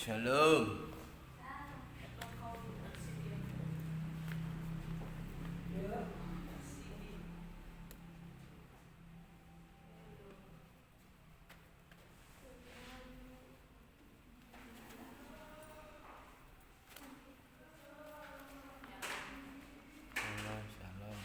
Shalom. Shalom, shalom.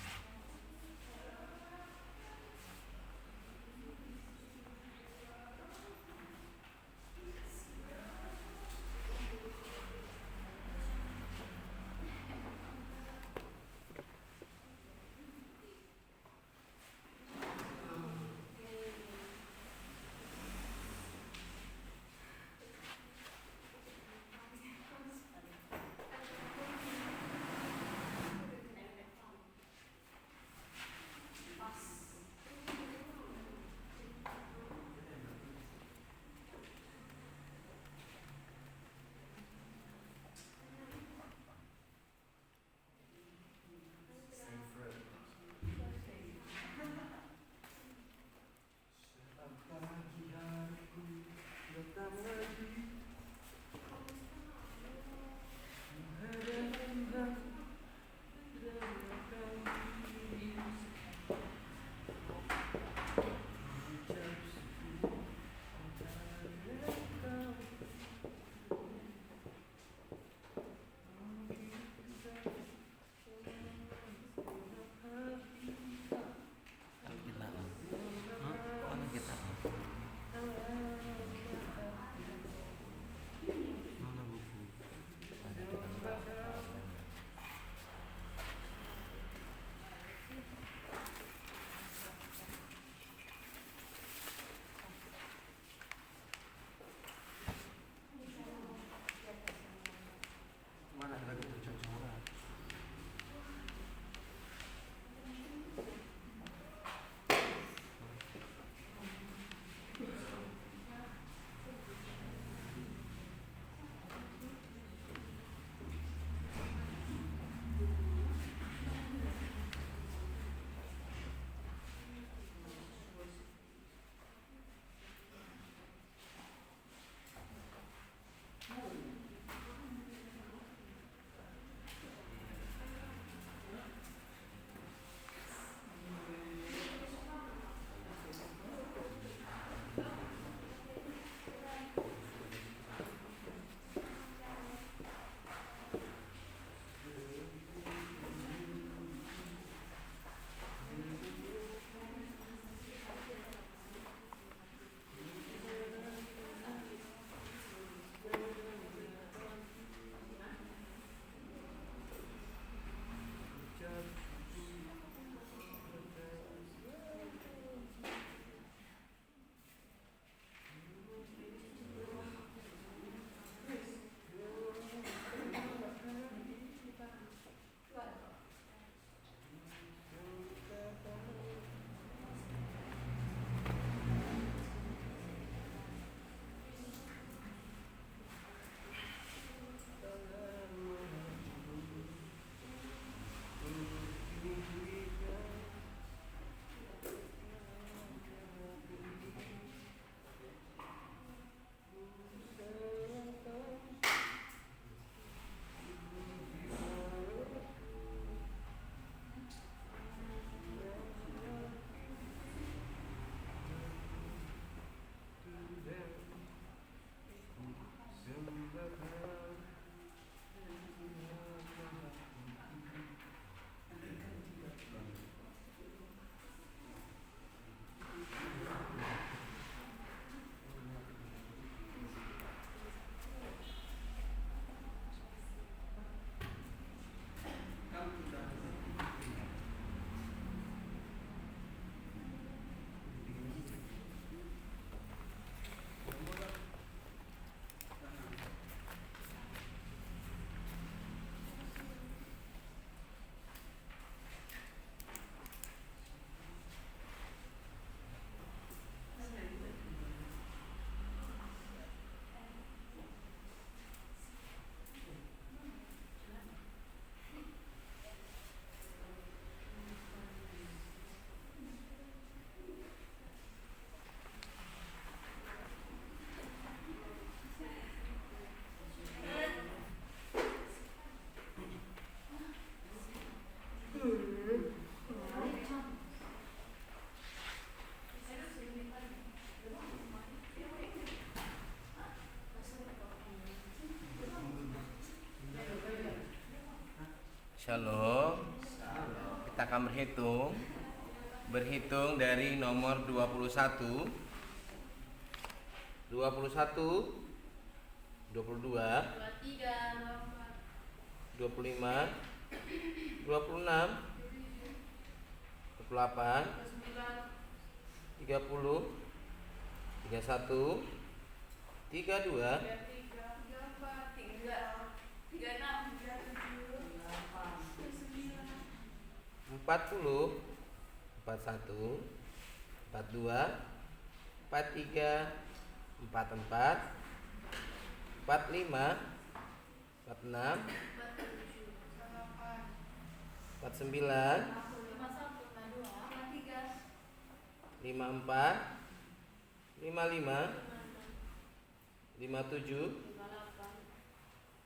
Shalom. Kita akan berhitung dari nomor 21, 22, 25, 26, 28, 30, 31, 32, 40, 41, 42, 43, 44, 45, 46, 49, 54, 55, 57,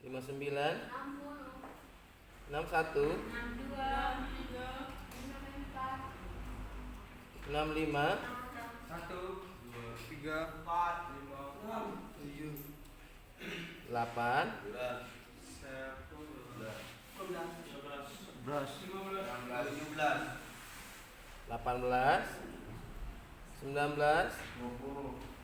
59, 61, 65, 8, 18, 19, 20.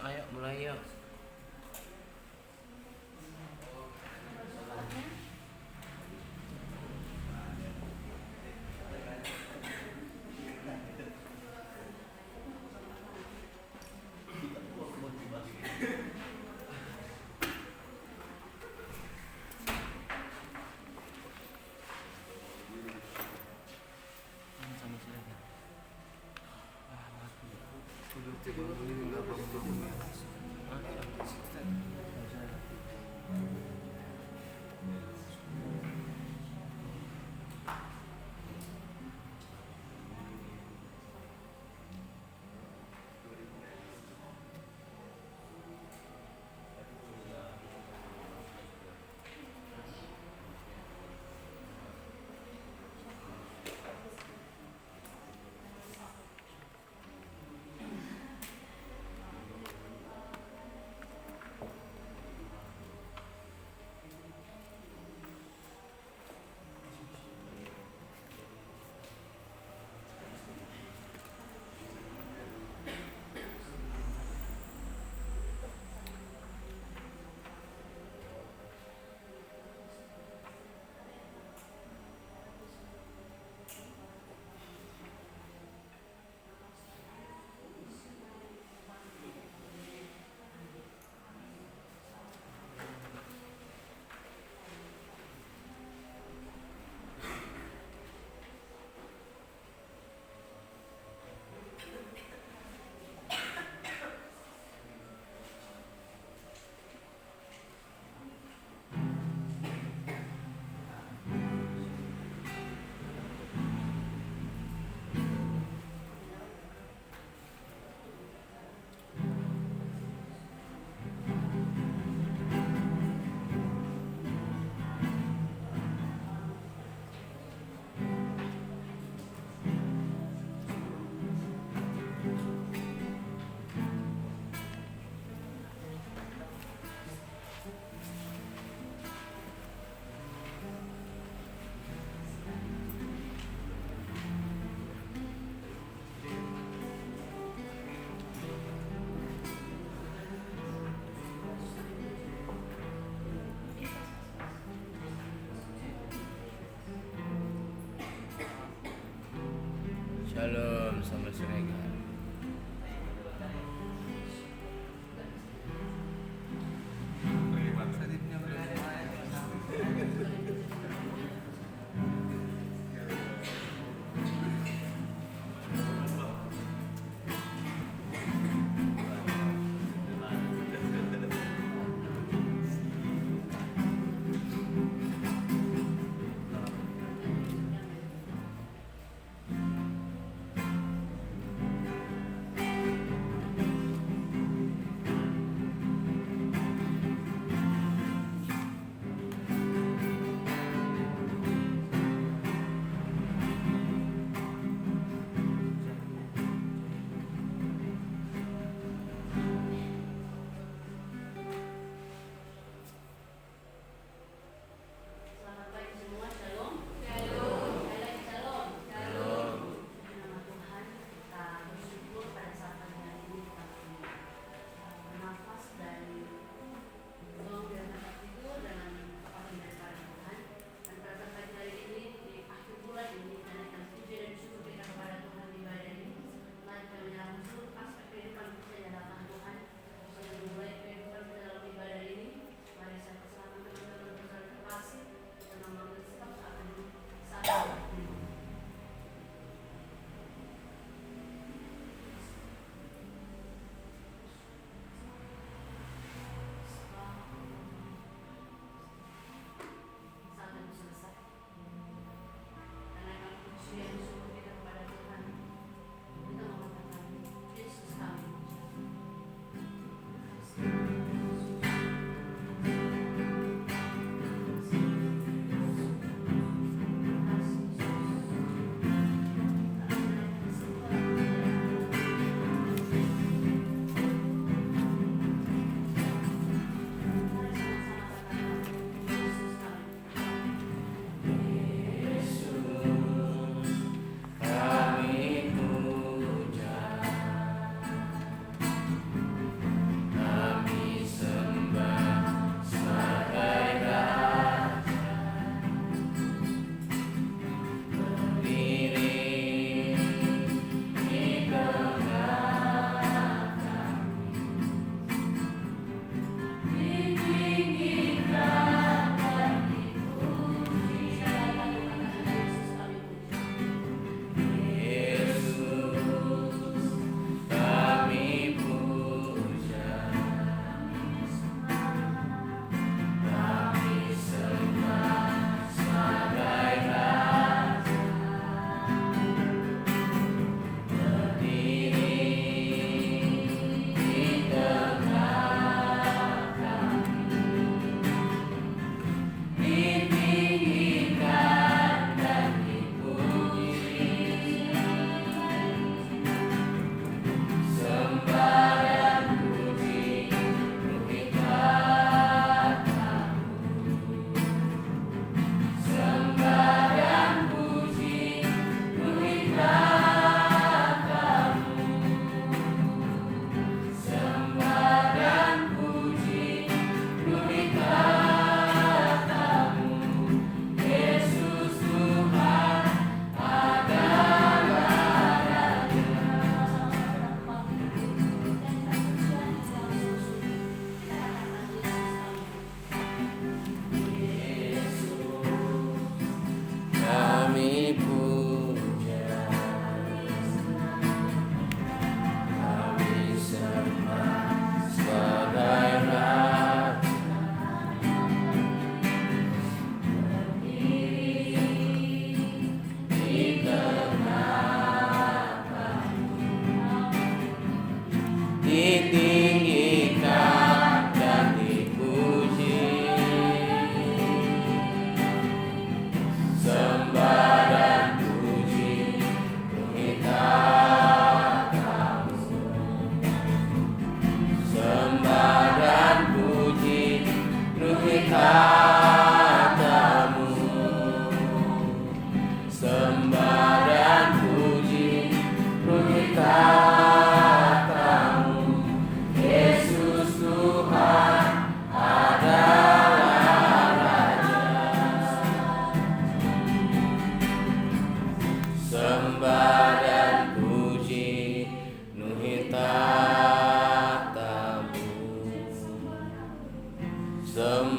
ayo mulai yuk.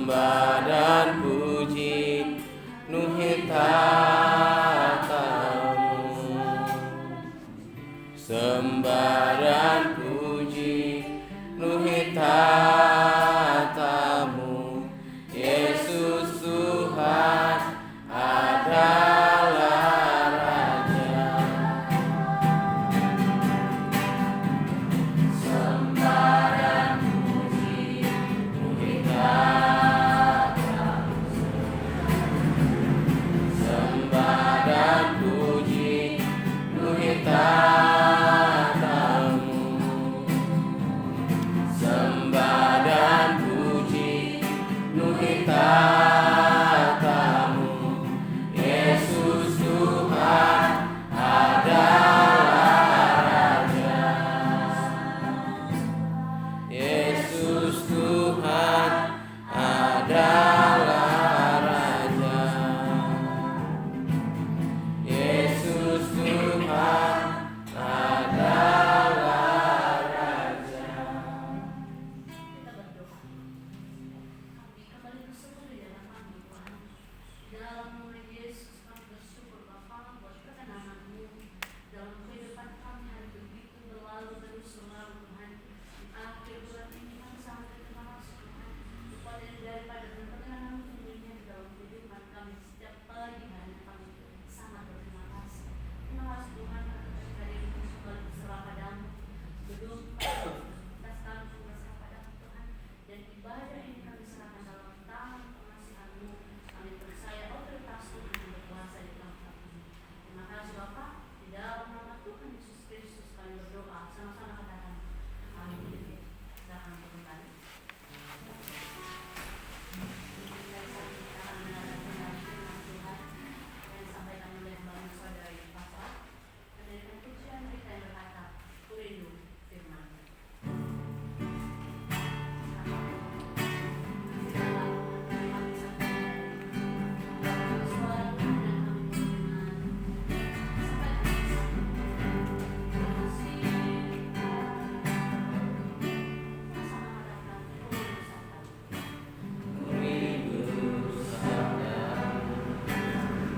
Sembah dan puji nuhun tatamu. Sembah dan puji nuhun tatamu. Yesus Tuhan adalah Raja. Sembah dan puji nuhun tatamu. Sembah dan puji nuhun tatamu. Sembah dan puji nuhun tatamu. Yesus Tuhan adalah Raja. Yesus Tuhan adalah Raja. Yesus Tuhan adalah Raja. Kita berdoa. Kami kembali bersatu di dalam kami, Tuhan. Di dalam nama Yesus kami bersyukur Bapa buat ketenangan-Mu dalam kehidupan kami hari begitu berlalu terus berlalu Tuhan. Di akhir bulan ini kami sangat berterima kasih Tuhan. Supaya daripada ketenangan tentunya di dalam kehidupan kami setiap pagi hari kami sangat berterima kasih. Terima kasih Tuhan karena hari ini kembali berserah padamu. Gedung atas kami berserah padamu Tuhan. Dan ibadah ini kami serahkan dalam tangan pengasihan-Mu. Kami percaya otoritas-Mu yang berkuasa di tempat ini. Terima kasih Bapa. Di dalam nama Tuhan Yesus Kristus kami berdoa. Sama-sama katakan amin. Silakan kembali. Dari saat kita akan mendengarkan firman Tuhan yang disampaikan oleh Bapak Saudari Pastor. Dan dari pujian kita yang berkata, ku rindu firman-Mu.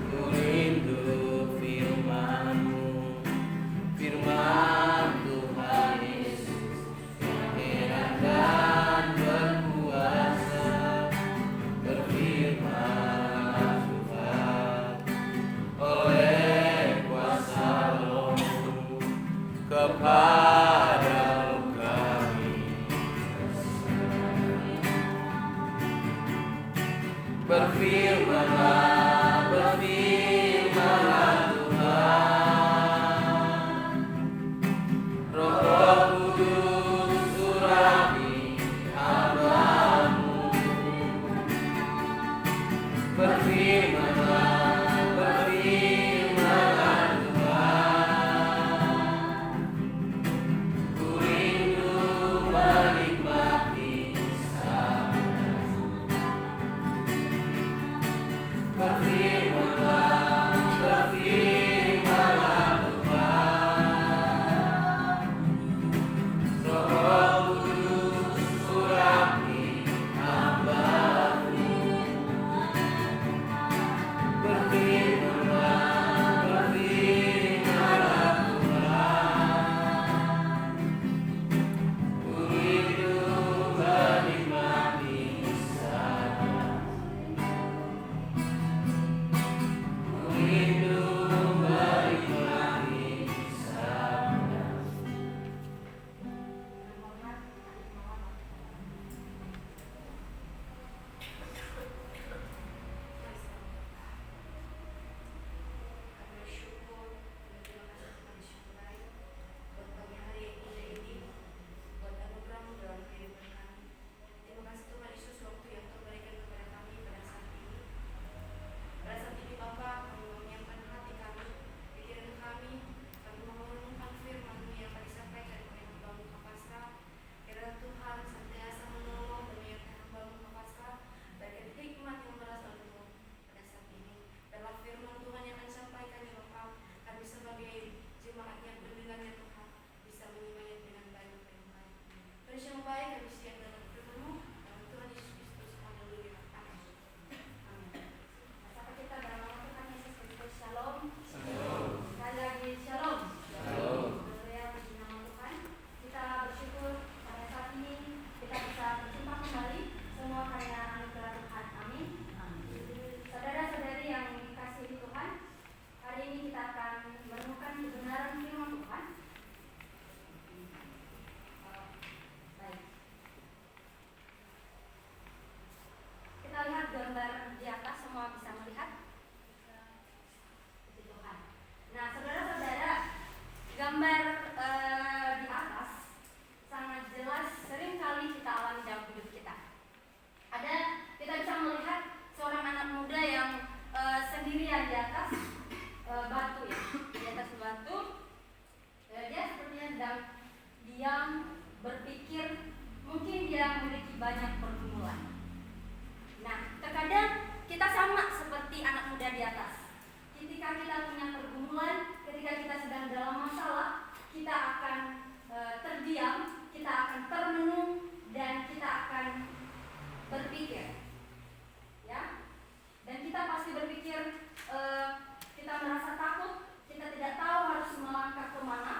Ku rindu firman-Mu, firman Tuhan Yesus yang heran dan berkuasa. Berfirman Tuhan oleh kuasa Roh-Mu kepada kami. Berfirmanlah, berfirmanlah Tuhan. Roh Kudus urapi hamba-Mu. Berfirmanlah, berfirmanlah Tuhan. Ku rindu menikmati sabda. Berfirmanlah, banyak pergumulan. Nah, terkadang kita sama seperti anak muda di atas. Ketika kita punya pergumulan, ketika kita sedang dalam masalah, kita akan terdiam, kita akan termenung, dan kita akan berpikir, ya. Dan kita pasti berpikir, kita merasa takut, kita tidak tahu harus melangkah kemana,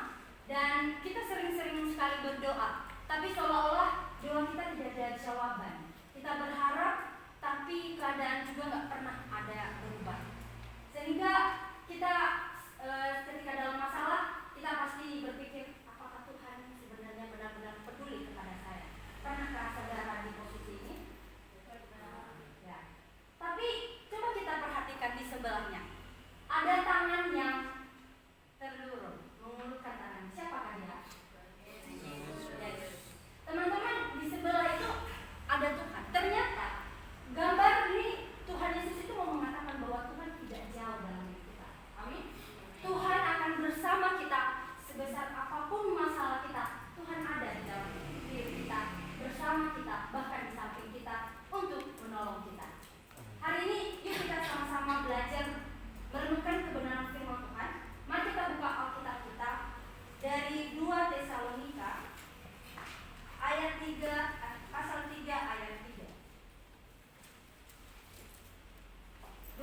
dan kita sering-sering sekali berdoa. Tapi seolah-olah doa kita tidak ada jawaban. Kita berharap, tapi keadaan juga nggak pernah ada berubah. Sehingga kita ketika dalam masalah, kita pasti berpikir, apakah Tuhan sebenarnya benar-benar peduli kepada saya? Pernahkah saudara di posisi ini? Ya. Tapi coba kita perhatikan di sebelahnya. Ada tangan yang terlurus, mengulurkan tangan. Siapakah dia? Yesus. Teman-teman, di sebelah itu ada Tuhan. Ternyata gambar ini Tuhan Yesus itu mau mengatakan bahwa Tuhan tidak jauh dalam hidup kita. Amin. Tuhan akan bersama kita sebesar apapun masalah kita. Tuhan ada di dalam diri kita, bersama kita, bahkan di samping kita untuk menolong kita. Hari ini yuk kita sama-sama belajar merenungkan kebenaran firman Tuhan. Mari kita buka Alkitab kita dari 2 Tesalonika ayat 3, pasal 3 ayat 3.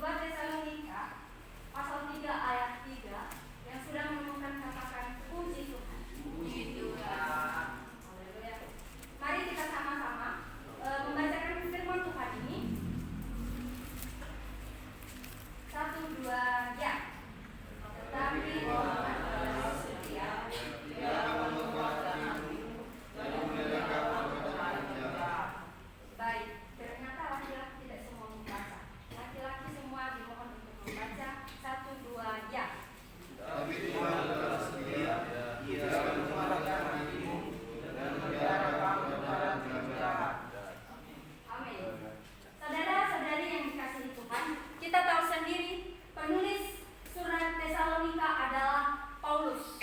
2 Tesalonika pasal 3 ayat 3. Yang sudah menemukan katakan puji Tuhan. Puji Tuhan. Haleluya. Mari kita sama-sama membacakan firman Tuhan ini. 1, 2, ya. Tetapi Tuhan adalah setia, Dia menguatkan aku dan memberikan kebenaran. baik. Ternyata laki-laki tidak semua membaca. Laki-laki semua dimohon untuk membaca. 1, 2, ya. Tapi Tuhan adalah setia, Dia menguatkan hatimu dan memberikan kebenaran kebenaran. Amin. Saudara-saudari yang dikasihi Tuhan, kita tahu sendiri penulis surat Tesalonika adalah Paulus.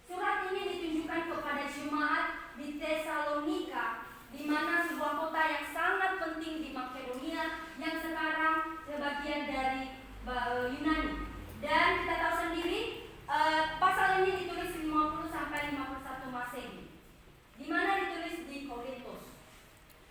Surat ini ditunjukkan kepada jemaat di Tesalonika, di mana sebuah kota yang sangat penting di Makedonia yang sekarang sebagian dari Yunani. Dan kita tahu sendiri pasal ini ditulis 50 sampai 51 Masehi, di mana ditulis di Korintus.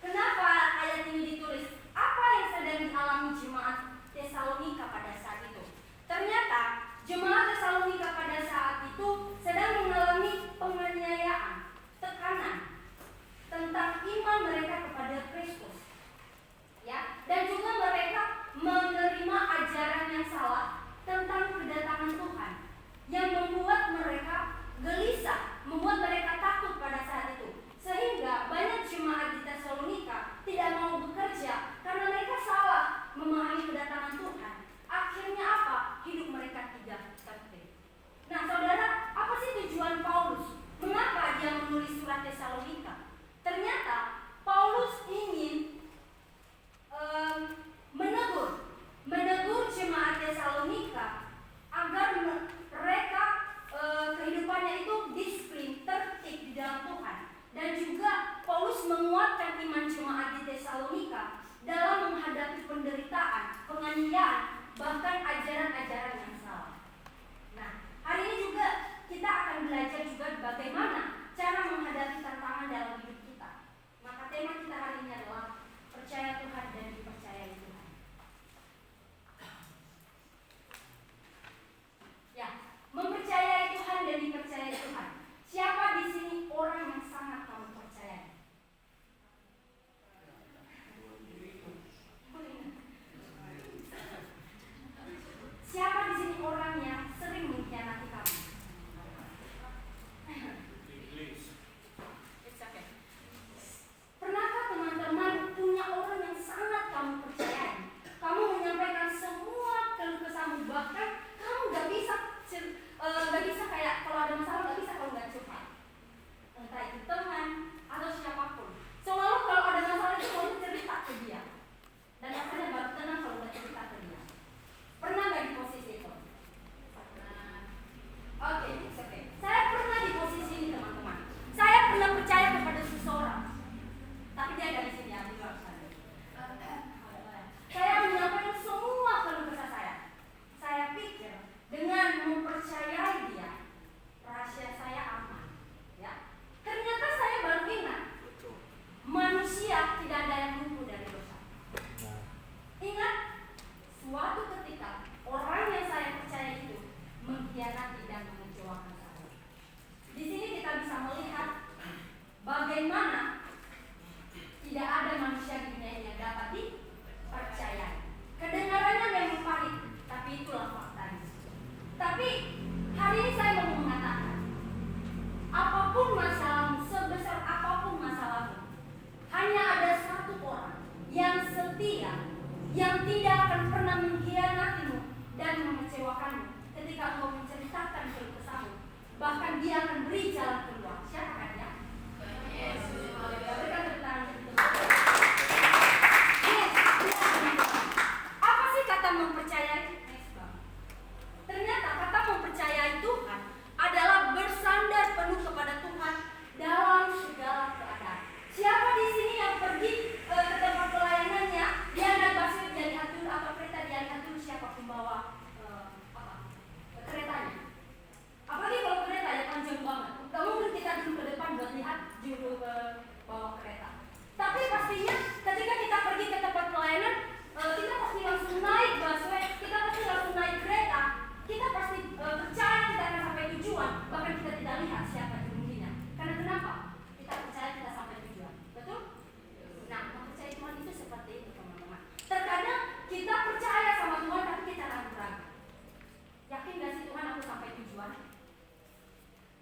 Kenapa ayat ini ditulis? Apa yang sedang dialami jemaat Tesalonika pada saat itu? Ternyata jemaat Tesalonika pada saat itu sedang mengalami penganiayaan, tekanan tentang iman mereka kepada Kristus. Ya, dan juga mereka menerima ajaran yang salah tentang kedatangan Tuhan yang membuat mereka gelisah, membuat mereka takut pada saat itu. Sehingga banyak jemaat di Tesalonika tidak mau bekerja karena mereka salah memahami kedatangan Tuhan. Akhirnya apa? Hidup mereka tidak tertib. Nah, saudara, apa sih tujuan Paulus? Mengapa dia menulis surat Tesalonika? Ternyata Paulus ingin menegur jemaat Tesalonika agar mereka kehidupannya itu disiplin, tertib di dalam Tuhan. Dan juga Paulus menguatkan iman jemaat di Tesalonika dalam menghadapi penderitaan, penganiayaan, bahkan ajaran-ajaran yang salah. Nah, hari ini juga kita akan belajar juga bagaimana cara menghadapi tantangan dalam hidup kita. Maka tema kita hari ini adalah percaya Tuhan dan dipercayai Tuhan. Ya, mempercayai Tuhan dan dipercayai Tuhan. Siapa di sini orang yang sangat kamu percaya? Siapa di sini orang yang sering mengkhianati kamu? mengecewakanmu, ketika engkau menceritakan keluh kesahmu, bahkan Dia akan beri jalan keluar. Siapa kan ya? Yesus. Berikan tepuk tangan untuk Tuhan. Yes, apa sih kata mempercayai? Ternyata kata mempercayai Tuhan adalah bersandar penuh kepada Tuhan dalam segala keadaan. Siapa di sini yang pergi ke tempat pelayanannya, dia naik busway dialihat dulu atau kereta dialihat dulu siapa pembawa keretanya? Apalagi kalau kereta ya panjang banget. Gak mungkin kita dulu ke depan buat lihat juru bawa kereta. Tapi pastinya ketika kita pergi ke tempat pelayanan, kita pasti langsung naik busway, kita pasti langsung naik kereta. Kita pasti percaya kita akan sampai tujuan, bahkan kita tidak lihat siapa pengemudinya. Karena kenapa? Kita percaya kita sampai tujuan. Betul? Nah, mempercayai Tuhan itu seperti itu, teman-teman. Terkadang kita percaya sama Tuhan tapi kita ragu-ragu. Yakin gak sih Tuhan aku sampai tujuan?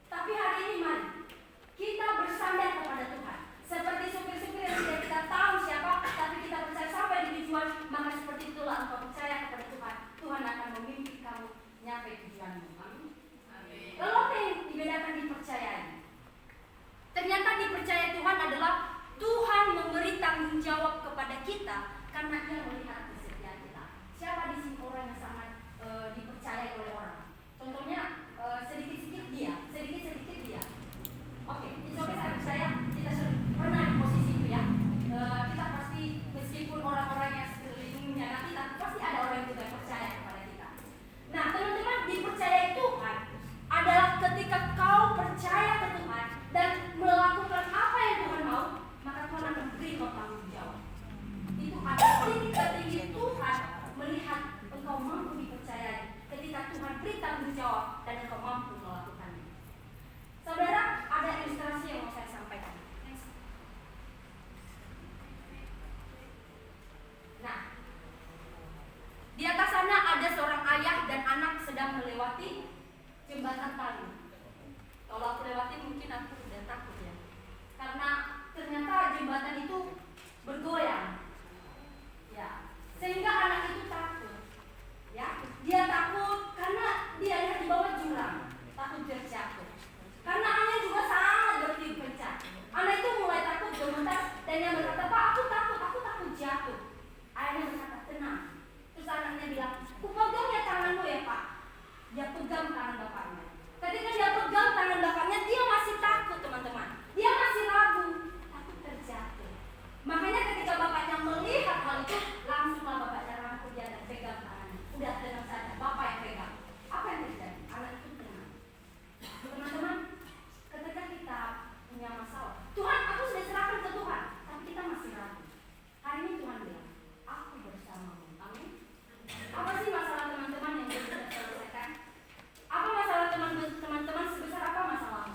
Tapi hari ini mari kita bersandar kepada Tuhan. Seperti supir-supir yang tidak kita tahu siapa, tapi kita percaya sampai di tujuan. Maka seperti itulah engkau percaya kepada Tuhan. Tuhan akan memimpin kamu nyampe tujuanmu. Amin. Lalu apa yang dibedakan dipercayai? Ternyata dipercaya Tuhan adalah Tuhan memberi tanggung jawab kepada kita karena Dia melihat kesetiaan kita. Siapa di sini orang yang sangat dipercayai oleh orang? Contohnya sedikit-sedikit dia. Oke, saya kita pernah di posisi itu ya. Kita pasti meskipun orang-orang yang sekelilingnya nanti pasti ada orang yang juga percaya kepada kita. Nah, teman-teman, dipercayai Tuhan adalah ketika kau percaya ke Tuhan dan melakukan apa yang Tuhan mau, maka Tuhan akan beri kau tanggung jawab. Itu adalah titik tertinggi Tuhan melihat engkau mampu dipercayai ketika Tuhan beri tanggung jawab dan engkau mampu melakukannya. Saudara, ada ilustrasi yang mau saya sampaikan. Nah, di atas sana ada seorang ayah dan anak sedang melewati jembatan tali. Kalau aku lewati mungkin aku udah takut ya, karena ternyata jembatan itu bergoyang, ya, sehingga anak itu takut, ya, dia takut karena dia lihat di bawah jurang, takut terjatuh. Karena anaknya juga sangat bertiup kencang. Anak itu mulai takut gemetar dan dia berkata, "Pak, aku takut jatuh." Ayahnya berkata, "Tenang." Terus anaknya bilang, "Kupegang ya tanganmu ya Pak." Dia pegang tangan bapaknya. Ketika dia pegang tangan bapaknya, dia masih takut, teman-teman. Dia masih ragu, takut terjatuh. Makanya ketika bapaknya melihat hal itu, langsunglah bapaknya rangkul dia dan pegang tangannya. Udah, tenang saja, bapak yang pegang. Apa yang terjadi? Anak itu tenang. Teman-teman, ketika kita punya masalah, Tuhan, aku sudah serahkan ke Tuhan, tapi kita masih ragu. Hari ini Tuhan bilang, aku bersamamu. Amin. Apa sih masalah teman-teman yang belum kita selesaikan? Apa masalah teman-teman sebesar apa masalahmu?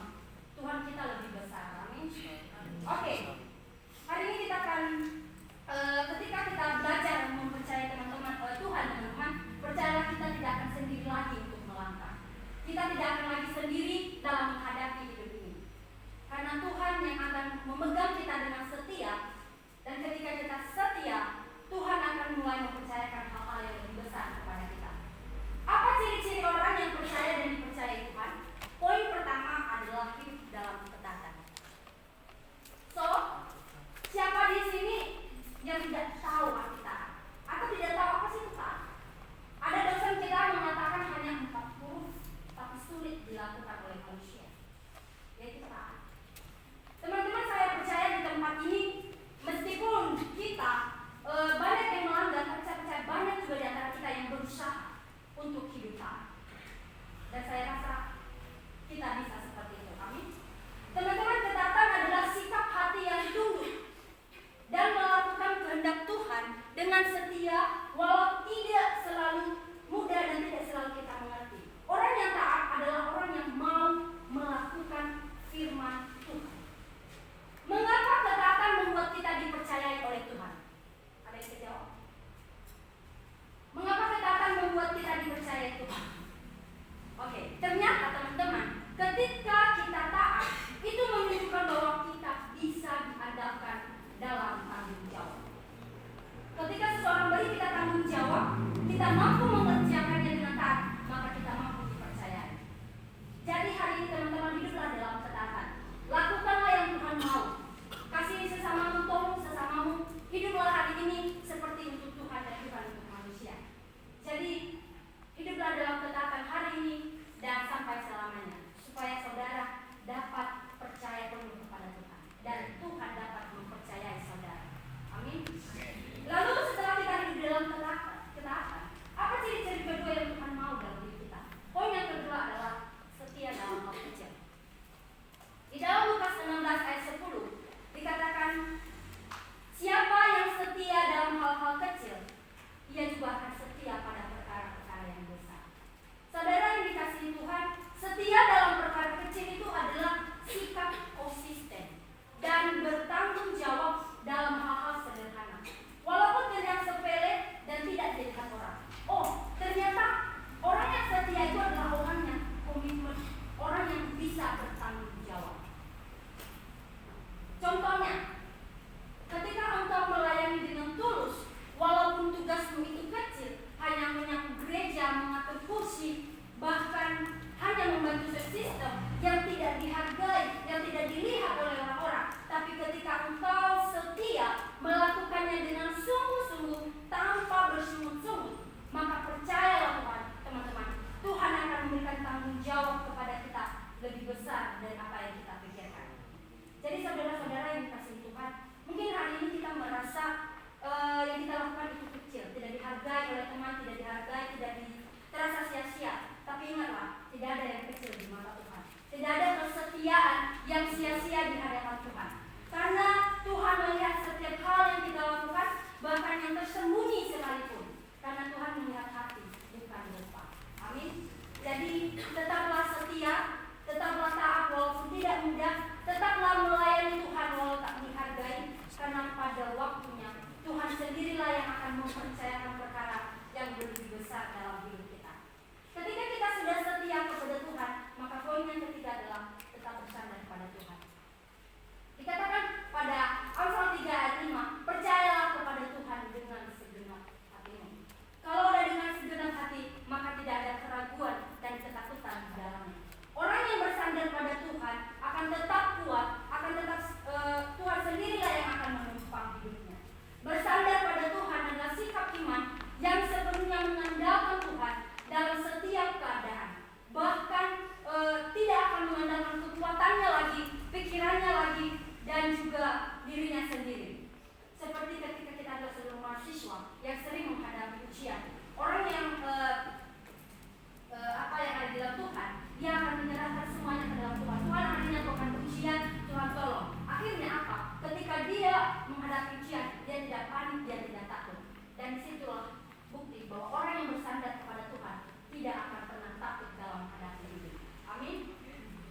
saat ujian dia tidak panik, dia tidak takut. Dan disitulah bukti bahwa orang yang bersandar kepada Tuhan tidak akan pernah takut dalam menghadapi hidup. Amin.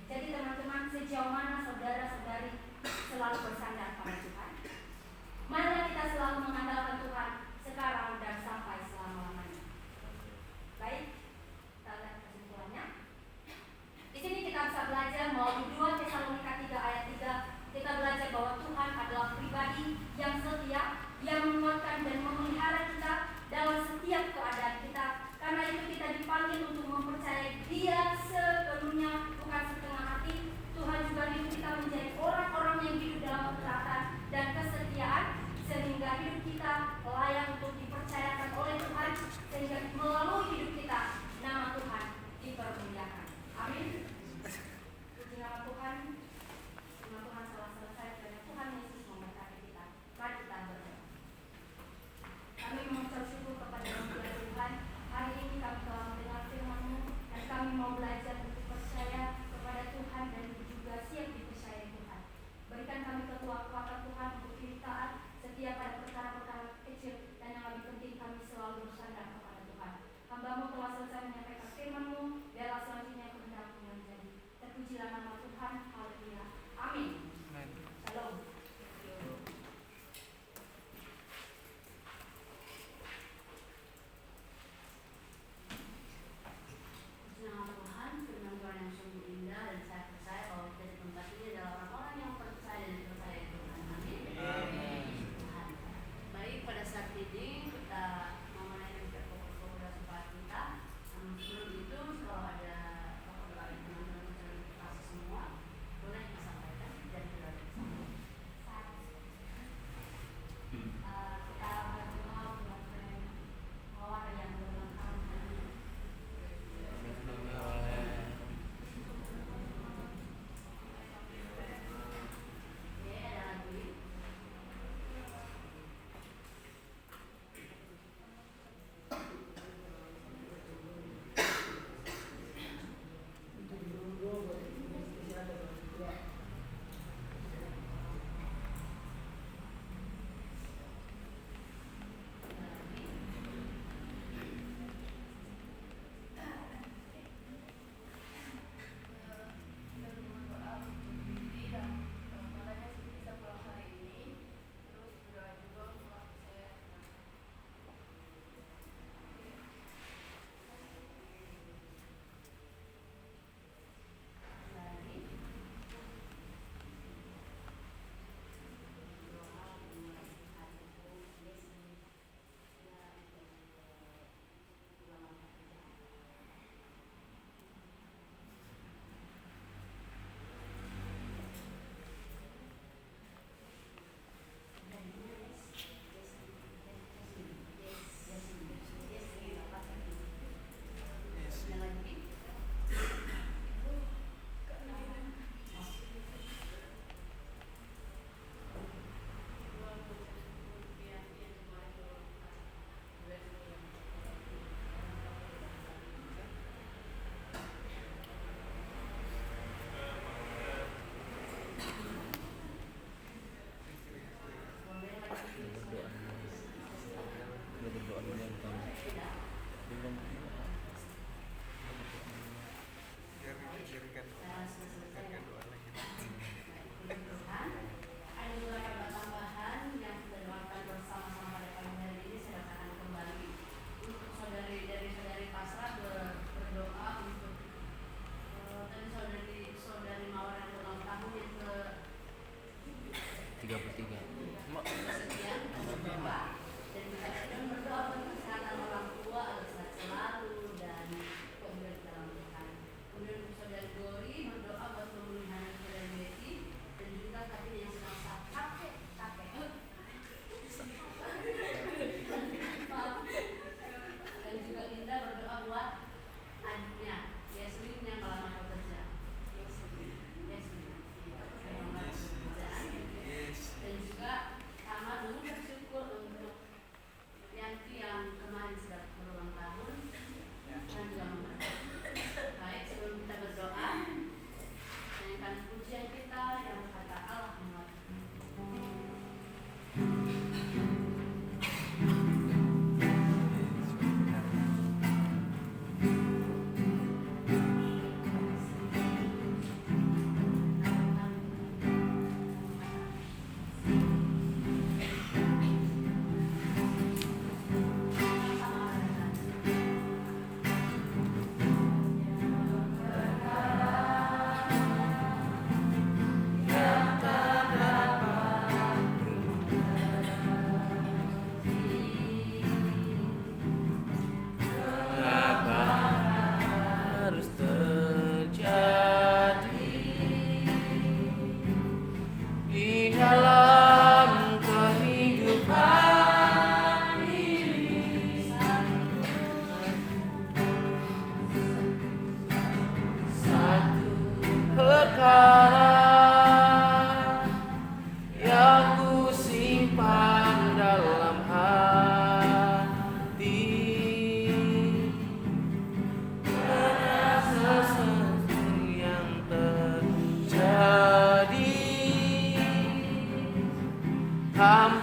Jadi teman-teman, sejauh mana saudara-saudari selalu bersandar pada Tuhan? Marilah kita selalu mengandalkan Tuhan sekarang dan sampai selama-lamanya. Baik, kita lihat kesimpulannya. Di sini kita bisa belajar melalui 2 Tesalonika 3 ayat 3, kita belajar bahwa Tuhan adalah pribadi yang setia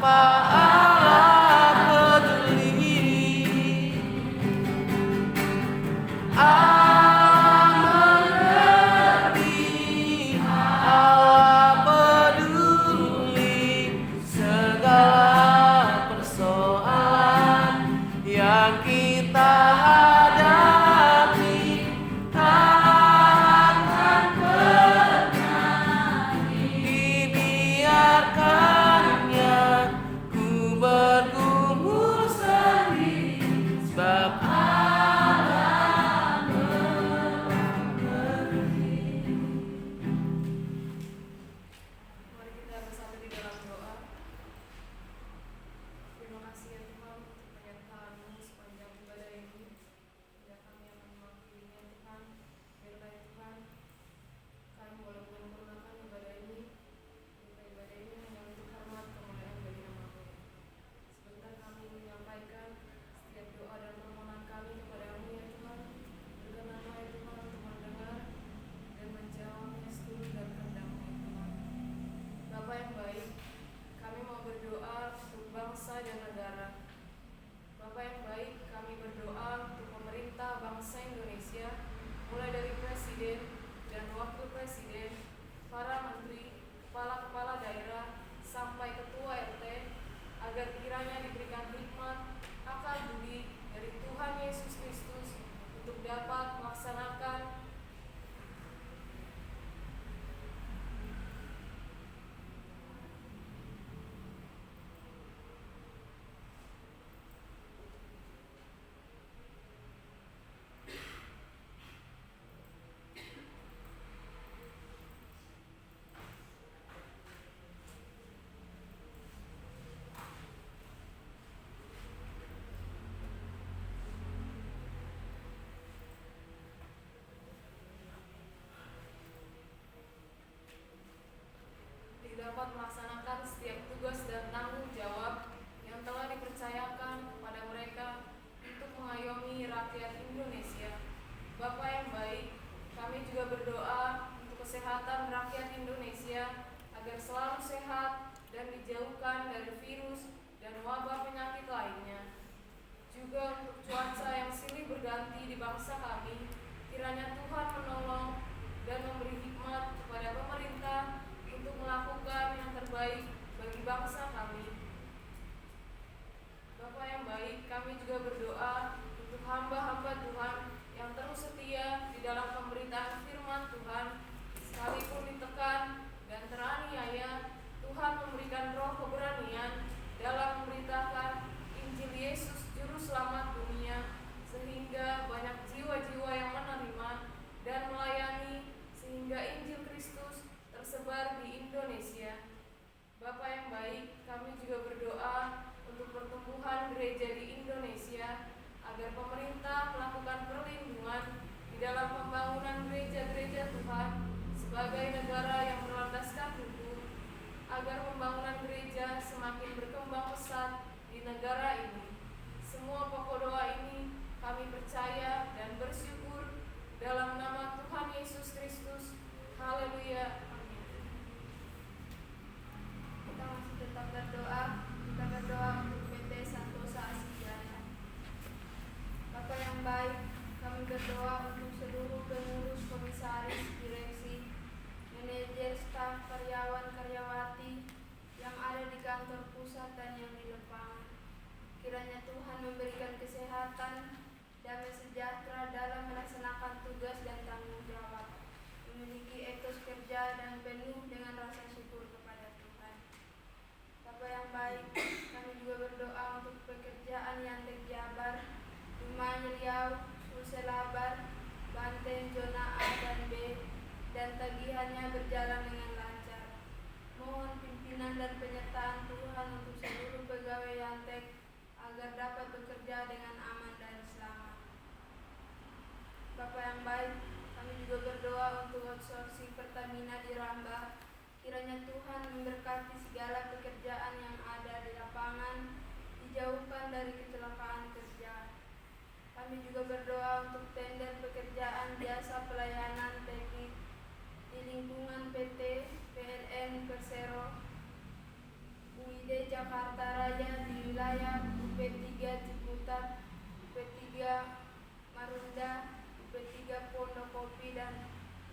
Betapa Allah peduli, Allah mengerti, Allah peduli segala persoalan yang kita hadapi. Takkan pernah dibiarkannya ku bergumul sendiri, sebab Allah mengerti. Mari kita bersatu di dalam doa. Terima kasih ya Tuhan untuk penyertaan-Mu sepanjang ibadah ini. Ya kami akan mewakilinya Tuhan. Biarlah ya Tuhan, kami boleh menyempurnakan ibadah ini. Biarlah ibadah ini hanya untuk hormat kemuliaan bagi nama-Mu. Sebentar kami menyampaikan setiap doa dan permohonan kami kepada-Mu ya Tuhan. Berkenanlah ya Tuhan untuk mendengar dan menjawabnya seturut dan kehendak-Mu ya Tuhan. Bapa yang baik, kami mau berdoa untuk bangsa dan negara. Bapa yang baik, kami berdoa untuk pemerintah bangsa Indonesia, mulai dari Presiden dan Wakil Presiden, para menteri, kepala-kepala daerah, sampai ketua RT, agar kiranya diberikan hikmat, akal budi dari Tuhan Yesus Kristus untuk dapat melaksanakan dapat melaksanakan setiap tugas dan tanggung jawab yang telah dipercayakan kepada mereka untuk mengayomi rakyat Indonesia. Bapa yang baik, kami juga berdoa untuk kesehatan rakyat Indonesia agar selalu sehat dan dijauhkan dari virus dan wabah penyakit lainnya. Juga untuk cuaca yang silih berganti di bangsa kami, kiranya Tuhan menolong dan memberi hikmat kepada pemerintah untuk melakukan yang terbaik bagi bangsa kami. Bapa yang baik, kami juga berdoa untuk hamba-hamba Tuhan yang terus setia di dalam pemberitaan firman Tuhan, sekalipun ditekan dan teraniaya. Tuhan memberikan roh keberanian dalam memberitakan Injil Yesus Juru Selamat dunia, sehingga banyak jiwa-jiwa yang menerima dan melayani, sehingga Injil Kristus tersebar di Indonesia. Bapa yang baik, kami juga berdoa untuk pertumbuhan gereja di Indonesia, agar pemerintah melakukan perlindungan di dalam pembangunan gereja-gereja Tuhan sebagai negara yang berlandaskan hukum, agar pembangunan gereja semakin berkembang pesat di negara ini. Semua pokok doa ini kami percaya dan bersyukur dalam nama Tuhan Yesus Kristus. Haleluya. Kita masih tetap berdoa. Kita berdoa untuk PT Santosa Asijaya. Bapa yang baik, kami berdoa untuk seluruh pengurus, komisaris, direksi, manajer, staf, karyawan-karyawati yang ada di kantor pusat dan yang di lapangan. Kiranya Tuhan memberikan kesehatan, damai sejahtera dalam melaksanakan tugas dan tanggung jawab, memiliki etos kerja dan penuh dengan rasa syukur kepada Tuhan. Bapa yang baik, kami juga berdoa untuk pekerjaan yang Jabar, Dumai Riau, Sulselabar, Banten, zona A dan B, dan tagihannya berjalan dengan lancar. Mohon pimpinan dan penyertaan Tuhan untuk seluruh pegawai Yantek agar dapat bekerja dengan aman dan selamat. Bapa yang baik, kami juga berdoa untuk outsourcing Pertamina di Rambah. Kiranya Tuhan memberkati segala pekerjaan yang ada di lapangan, dijauhkan dari kecelakaan kerja. Kami juga berdoa untuk tender pekerjaan jasa pelayanan teknik di lingkungan PT PLN Persero UI UID Jakarta Raya di wilayah UP3 Ciputat, UP3 Marunda, UP3 Pondokopi, dan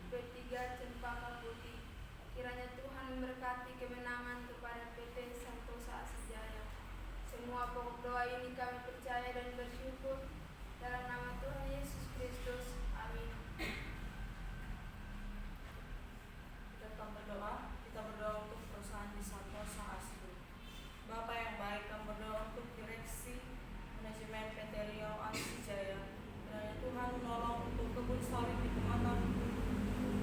UP3 Cempaka Putih. Kiranya Tuhan memberkati kemenangan kepada PT Santosa Asijaya. Semua pokok doa ini kami percaya dan bersyukur dalam nama Tuhan Yesus Kristus. Amin. Kita berdoa untuk perusahaan di Santosa Asri. Bapak yang baik, kami berdoa untuk direksi manajemen PT Riau Asijaya. Kiranya Tuhan menolong untuk kebun sawit di Pematang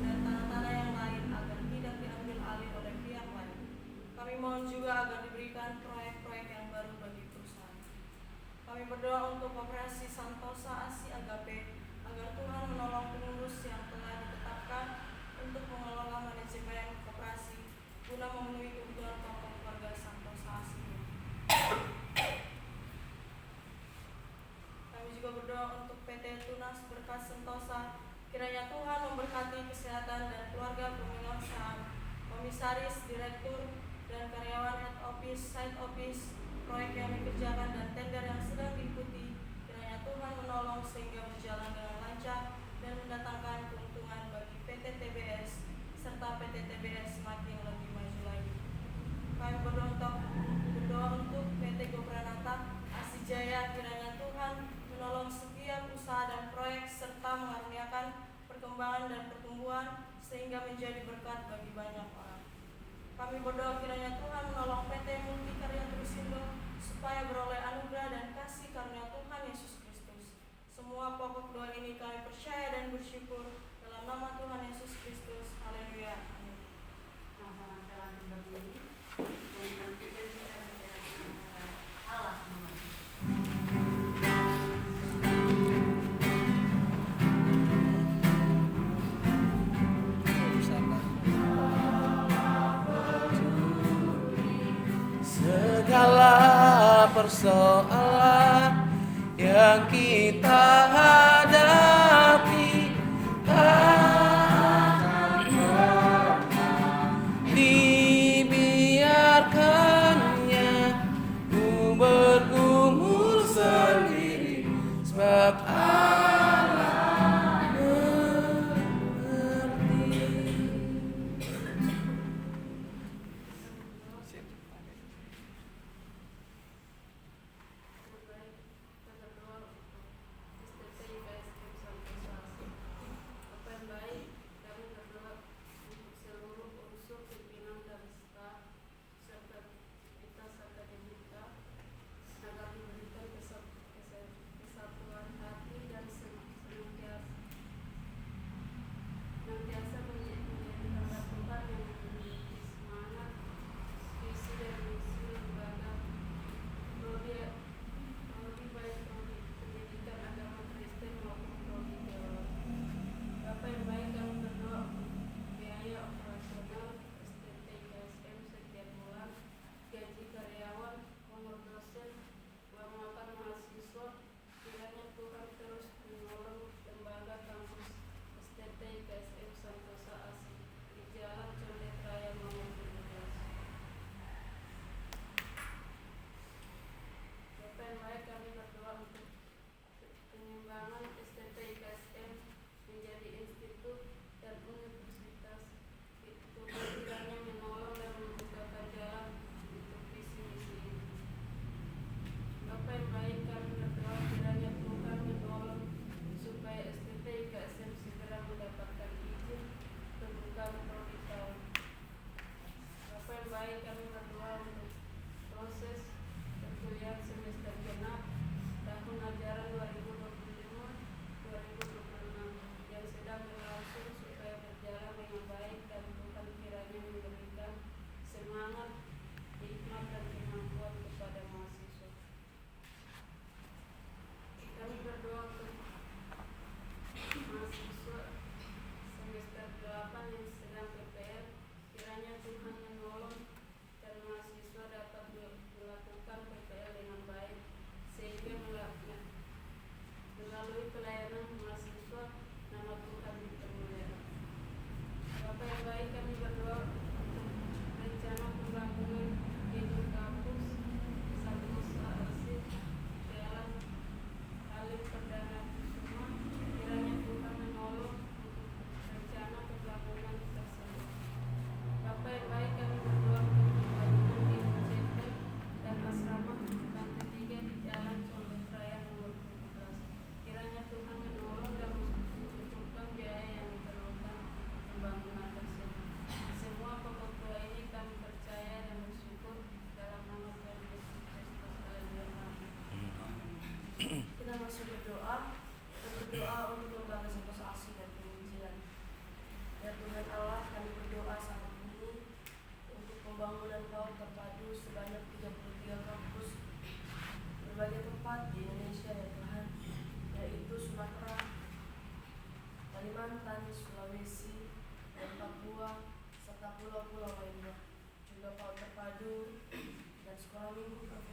dan tanah-tanah yang lain agar tidak diambil alih oleh pihak lain. Kami mohon juga agar diberikan proyek-proyek yang baru bagi perusahaan. Kami berdoa untuk Koperasi Santosa Asi Agape agar Tuhan menolong pengurus yang telah ditetapkan untuk mengelola manajemen koperasi guna memenuhi kebutuhan pokok warga Santosa Asi. Kami juga berdoa untuk PT Tunas Berkas Sentosa. Kiranya Tuhan memberkati kesehatan dan keluarga pemegang saham, komisaris, direktur, dan karyawan head office, side office, proyek yang dikerjakan dan tender yang sedang diikuti. Kiranya Tuhan menolong sehingga berjalan dengan lancar dan mendatangkan keuntungan bagi PT TBS serta PT TBS semakin lebih maju lagi. Kami berdoa untuk PT Gopranata Asijaya. Kiranya Tuhan menolong setiap usaha dan proyek serta mengaruniakan perkembangan dan pertumbuhan sehingga menjadi berkat bagi banyak orang. Kami berdoa kiranya Tuhan menolong PT Multikarya Trusindo supaya beroleh anugerah dan kasih karunia Tuhan Yesus Kristus. Semua pokok doa ini kami percaya dan bersyukur dalam nama Tuhan Yesus Kristus. Haleluya. Amin. Segala persoalan yang kita hadapi dibiarkannya ku bergumul sendiri sebab Allah mengerti. Baik, kita berdoa untuk STT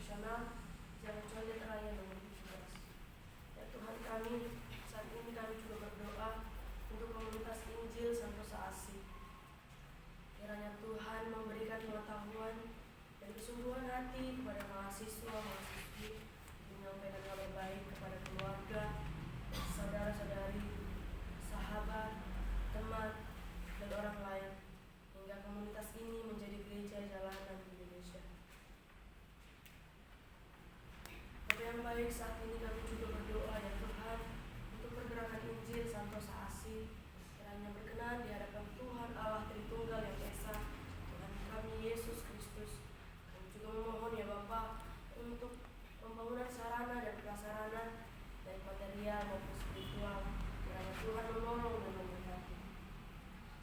nasional, yang kecuali raya nomor 17. Ya Tuhan kami, saat ini kami juga berdoa untuk komunitas Injil Santosa Asih. Kiranya Tuhan memberikan pengetahuan dan kesungguhan hati kepada mahasiswa-mahasiswi, menyampaikan kabar baik kepada keluarga, saudara-saudari, sahabat, teman, dan orang lain, hingga komunitas ini menjadi gereja jalanan di Indonesia. Bapa yang baik, saat ini kami juga berdoa ya Tuhan untuk pergerakan Injil Santosa Asih, kiranya berkenan di hadapan Tuhan Allah Tritunggal yang Esa, Tuhan kami Yesus Kristus. Kami juga memohon ya Bapa untuk pembangunan sarana dan prasarana, baik material maupun spiritual, kiranya Tuhan menolong dan memberkati.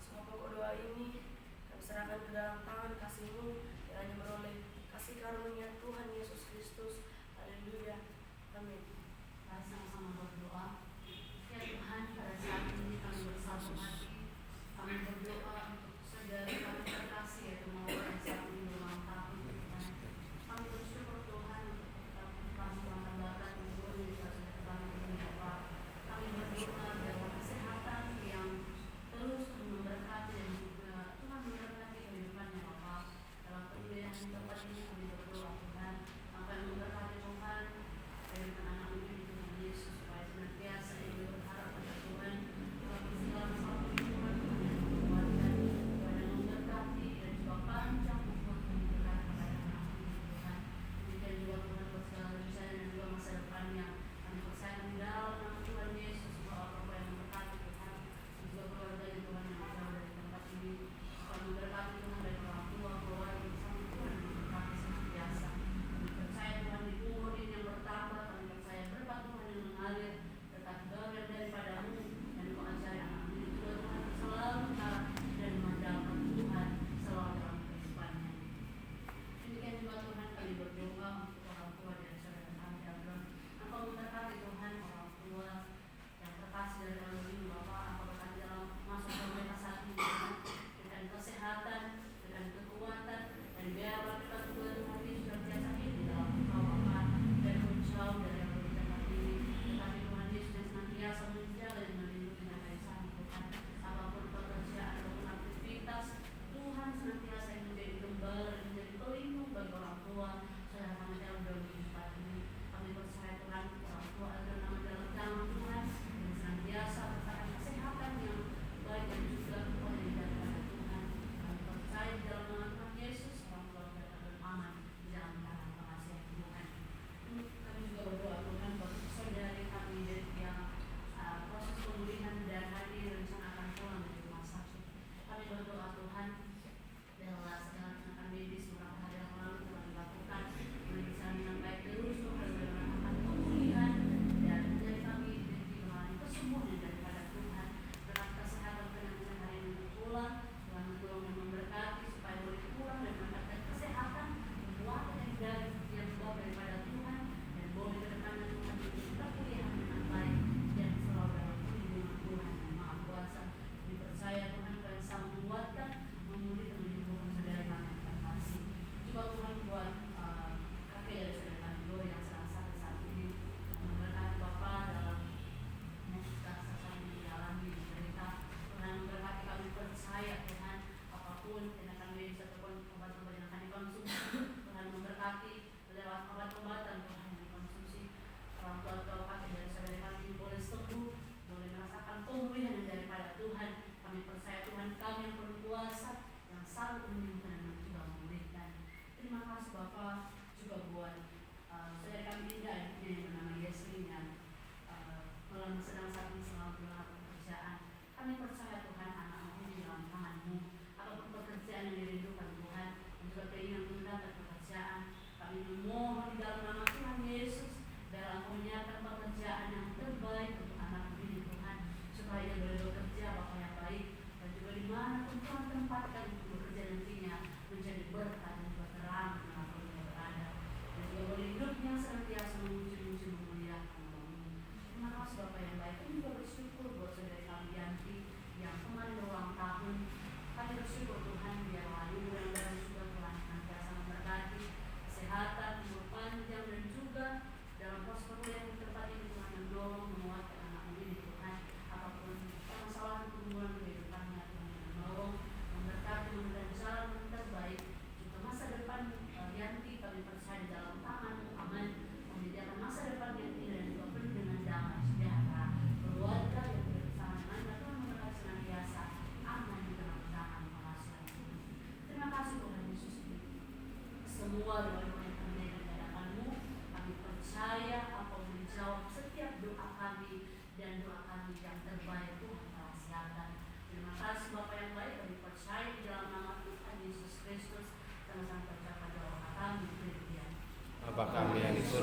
Semua pokok doa ini kami serahkan ke dalam tangan kasih-Mu, kiranya meroleh kasih karunia Tuhan Yesus Kristus. Haleluya. Amin. Mari sama-sama berdoa. Ya Tuhan, pada saat ini kami bersatu hati, kami berdoa untuk saudara kami terkasih yaitu Mawar yang saat ini berulang tahun. Tuhan, kami bersyukur Tuhan untuk kami mengandalkan untuk universitas kami ini Bapak. Kami berdoa bahwa kesehatan yang terus memberkati dan juga Tuhan memberkati kehidupannya Bapak. Dalam kemuliaan tempat ini kami berdoa Tuhan.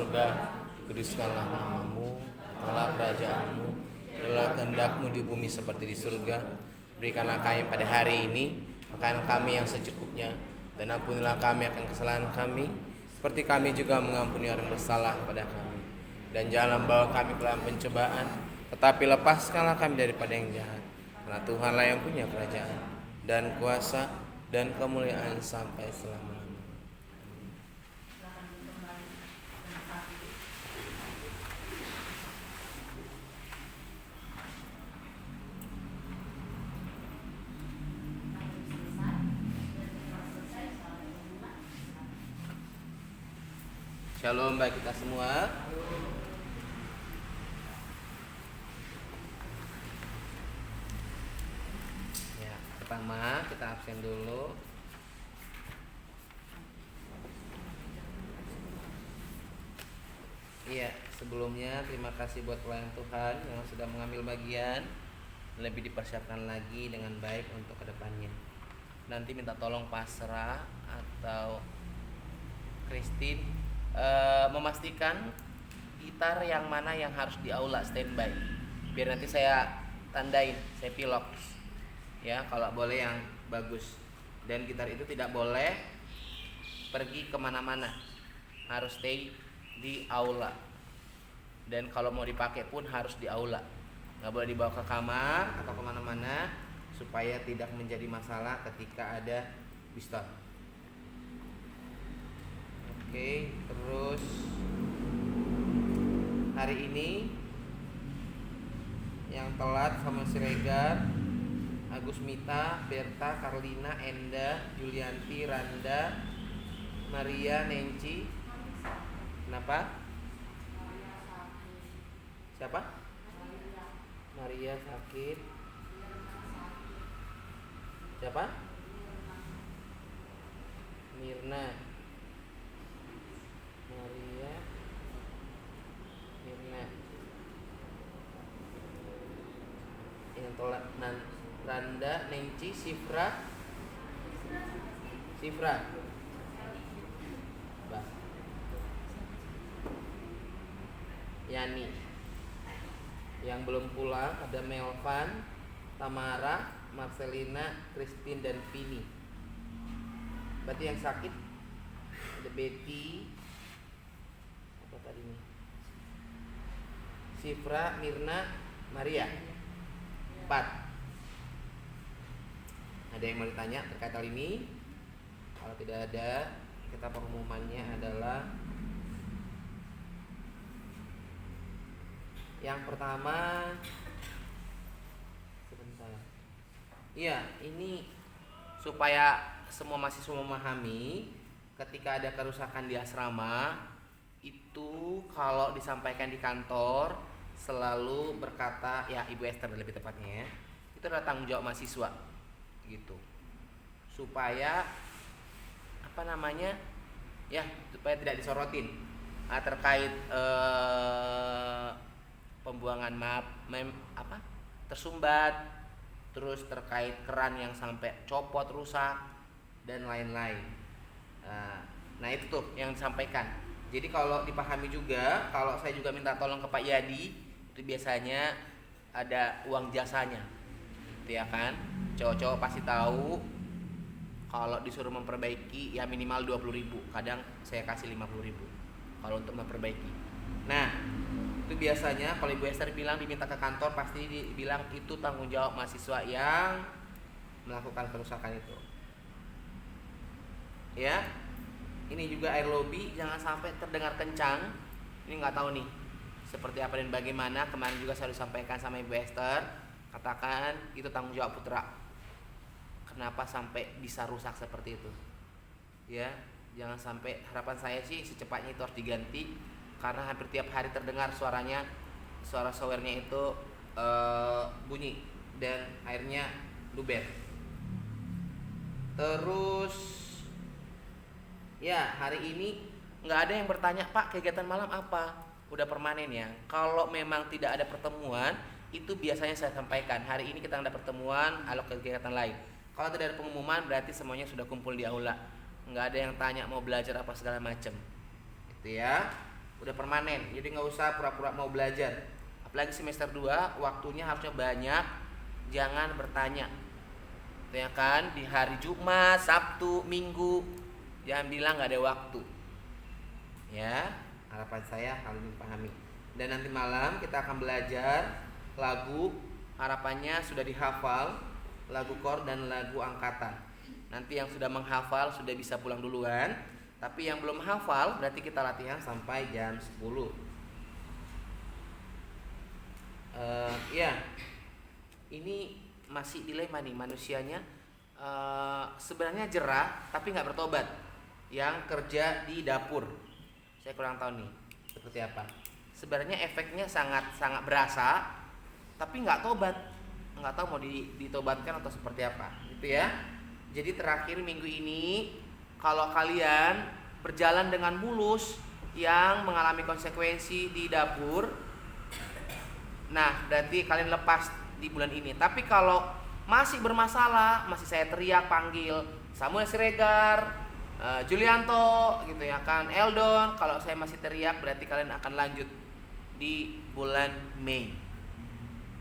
surga, kuduskanlah namamu, datanglah kerajaanmu, jadilah kehendak-Mu di bumi seperti di surga. Berikanlah kami pada hari ini makanan kami yang secukupnya, dan ampunilah kami akan kesalahan kami, seperti kami juga mengampuni orang bersalah kepada kami. Dan janganlah membawa kami ke dalam pencobaan, tetapi lepaskanlah kami daripada yang jahat. Karena Tuhanlah yang punya kerajaan dan kuasa dan kemuliaan sampai selama-lamanya. Shalom bagi kita semua. Ya, pertama kita absen dulu. Iya, sebelumnya terima kasih buat pelayan Tuhan yang sudah mengambil bagian. Lebih dipersiapkan lagi dengan baik untuk kedepannya. Nanti minta tolong Pasra atau Christine memastikan gitar yang mana yang harus di aula standby, biar nanti saya tandain, saya pilok ya, kalau boleh yang bagus. Dan gitar itu tidak boleh pergi kemana-mana, harus stay di aula. Dan kalau mau dipakai pun harus di aula, nggak boleh dibawa ke kamar atau kemana-mana, supaya tidak menjadi masalah ketika ada pistol. Oke, terus hari ini yang telat sama Siregar, Agus Mita, Berta, Karlina, Enda, Julianti, Randa, Maria, Nenci. Kenapa? Siapa? Maria sakit. Siapa? Mirna. Maria, Mirna. Yang tolak Randa, Nenci, Sifra, Bah, Yani. Yang belum pulang ada Melvan, Tamara, Marcelina, Christine dan Vini. Berarti yang sakit ada Betty, apa tadi nih? Sifra, Mirna, Maria. 4. Ada yang mau ditanya terkait hal ini? Kalau tidak ada, kita pengumumannya adalah yang pertama, sebentar. Iya, ini supaya semua mahasiswa memahami, ketika ada kerusakan di asrama itu kalau disampaikan di kantor selalu berkata, ya Ibu Esther lebih tepatnya ya, itu adalah tanggung jawab mahasiswa gitu, supaya apa namanya ya, supaya tidak disorotin terkait pembuangan tersumbat, terus terkait keran yang sampai copot, rusak dan lain-lain. Nah itu tuh yang disampaikan. Jadi kalau dipahami juga, kalau saya juga minta tolong ke Pak Yadi, itu biasanya ada uang jasanya, gitu ya kan. Cowok-cowok pasti tahu kalau disuruh memperbaiki ya minimal 20.000, kadang saya kasih 50.000 kalau untuk memperbaiki. Nah itu biasanya kalau Ibu Esther bilang diminta ke kantor, pasti dibilang itu tanggung jawab mahasiswa yang melakukan kerusakan itu. Ya, ini juga air lobby jangan sampai terdengar kencang. Ini nggak tahu nih seperti apa dan bagaimana. Kemarin juga saya disampaikan sama Ibu Esther, katakan itu tanggung jawab putra. Kenapa sampai bisa rusak seperti itu? Ya, jangan sampai. Harapan saya sih secepatnya itu harus diganti, karena hampir tiap hari terdengar suaranya, suara showernya itu bunyi dan airnya luber. Terus ya, hari ini nggak ada yang bertanya, Pak kegiatan malam apa? Udah permanen ya. Kalau memang tidak ada pertemuan, itu biasanya saya sampaikan, hari ini kita ada pertemuan, alok kegiatan lain. Kalau tidak ada pengumuman, berarti semuanya sudah kumpul di aula. Nggak ada yang tanya mau belajar apa segala macam, gitu ya. udah permanen. Jadi nggak usah pura-pura mau belajar. Apalagi semester 2, waktunya harusnya banyak. Jangan bertanya, ya kan, di hari Jumat, Sabtu, Minggu, jangan bilang nggak ada waktu. Ya, harapan saya kalian dipahami. Dan nanti malam kita akan belajar lagu, harapannya sudah dihafal, lagu kor dan lagu angkatan. Nanti yang sudah menghafal sudah bisa pulang duluan, tapi yang belum hafal berarti kita latihan sampai jam 10. Ya, ini masih dilema nih manusianya. Sebenarnya jerah tapi nggak bertobat. Yang kerja di dapur, saya kurang tahu nih seperti apa. Sebenarnya efeknya sangat berasa, tapi nggak tobat, nggak tahu mau ditobatkan atau seperti apa, gitu ya. Jadi terakhir minggu ini, kalau kalian berjalan dengan mulus yang mengalami konsekuensi di dapur, nah berarti kalian lepas di bulan ini. Tapi kalau masih bermasalah, masih saya teriak panggil Samuel Siregar, Julianto, gitu ya kan, Eldon, kalau saya masih teriak berarti kalian akan lanjut di bulan Mei.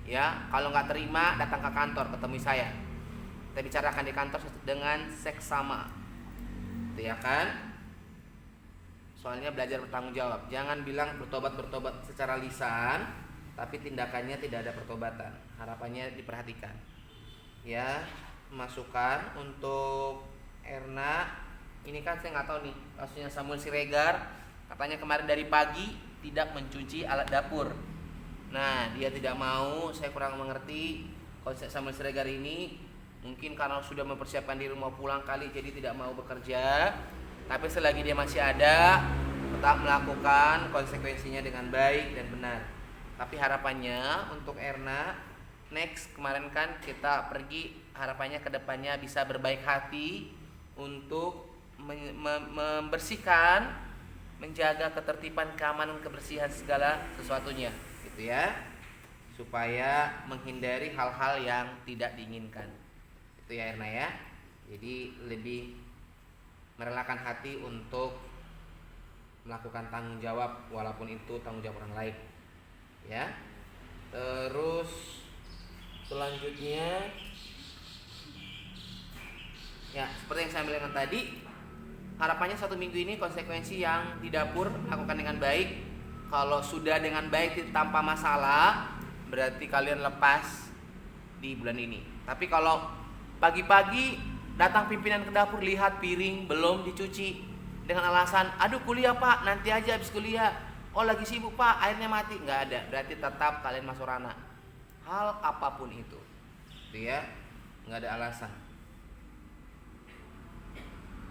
Ya, kalau nggak terima datang ke kantor, ketemu saya. Kita bicarakan di kantor dengan seksama, gitu ya kan? Soalnya belajar bertanggung jawab. Jangan bilang bertobat secara lisan, tapi tindakannya tidak ada pertobatan. Harapannya diperhatikan. Ya, masukan untuk Erna. Ini kan saya nggak tahu nih kasusnya Samuel Siregar. Katanya kemarin dari pagi tidak mencuci alat dapur. Nah, dia tidak mau. Saya kurang mengerti konsep Samuel Siregar ini. Mungkin karena sudah mempersiapkan diri mau pulang kali, jadi tidak mau bekerja. Tapi selagi dia masih ada, tetap melakukan konsekuensinya dengan baik dan benar. Tapi harapannya untuk Erna, next kemarin kan kita pergi, harapannya kedepannya bisa berbaik hati untuk membersihkan, menjaga ketertiban, keamanan, kebersihan segala sesuatunya, gitu ya, supaya menghindari hal-hal yang tidak diinginkan. Itu ya Erna ya. Jadi lebih merelakan hati untuk melakukan tanggung jawab walaupun itu tanggung jawab orang lain. Ya. Terus selanjutnya, ya seperti yang saya bilang tadi, harapannya 1 minggu ini konsekuensi yang di dapur lakukan dengan baik. Kalau sudah dengan baik tanpa masalah, berarti kalian lepas di bulan ini. Tapi kalau pagi-pagi datang pimpinan ke dapur, lihat piring belum dicuci dengan alasan, aduh kuliah pak, nanti aja habis kuliah. Oh lagi sibuk pak, airnya mati. Nggak ada, berarti tetap kalian masuk ranah. Hal apapun itu, ya, nggak ada alasan.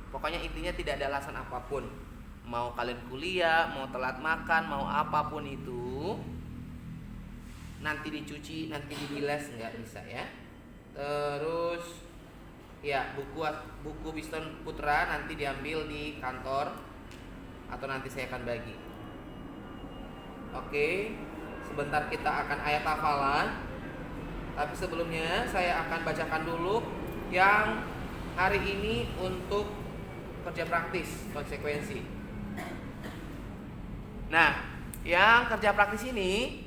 Pokoknya intinya tidak ada alasan apapun. Mau kalian kuliah, mau telat makan, mau apapun itu, nanti dicuci, nanti dibilas, nggak bisa ya. Terus ya, buku Biston Putra nanti diambil di kantor atau nanti saya akan bagi. Oke, sebentar kita akan ayat hafalan. Tapi sebelumnya saya akan bacakan dulu yang hari ini untuk kerja praktis konsekuensi. Nah, yang kerja praktis ini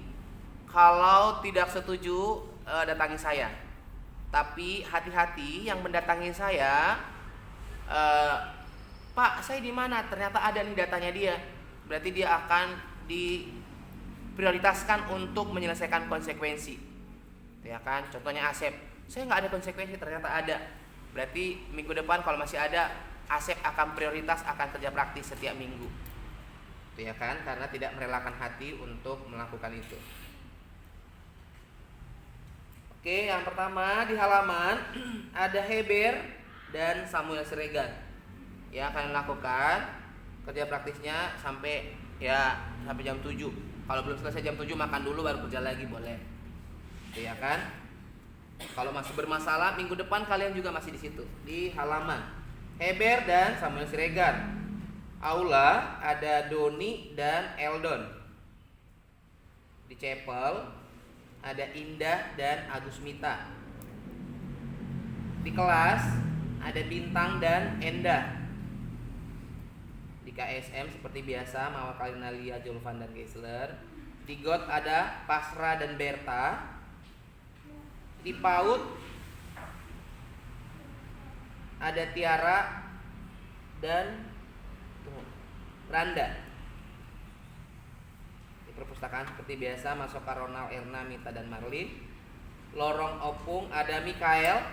kalau tidak setuju datangi saya. Tapi hati-hati yang mendatangi saya, Pak, saya di mana? Ternyata ada nih datanya dia. Berarti dia akan diprioritaskan untuk menyelesaikan konsekuensi. Ya kan? Contohnya Asep, saya nggak ada konsekuensi, ternyata ada. Berarti minggu depan kalau masih ada, Asep akan prioritas, akan kerja praktis setiap minggu. Itu ya kan? Karena tidak merelakan hati untuk melakukan itu. Oke, yang pertama di halaman ada Heber dan Samuel Siregar. Ya, kalian lakukan kerja praktisnya sampai jam 7. Kalau belum selesai jam 7 makan dulu baru kerja lagi boleh. Itu ya kan? Kalau masih bermasalah minggu depan kalian juga masih di situ. Di halaman Heber dan Samuel Siregar. Aula ada Doni dan Eldon. Di chapel ada Indah dan Agusmita. Di kelas ada Bintang dan Endah. Di Di KSM seperti biasa Mawar Kalinalia, Julvan dan Geisler. Di GOT ada Pasra dan Berta. Di PAUD ada Tiara dan Randa. Di perpustakaan seperti biasa Masoka, Ronald, Erna, Mita dan Marlin. Lorong Opung ada Mikael.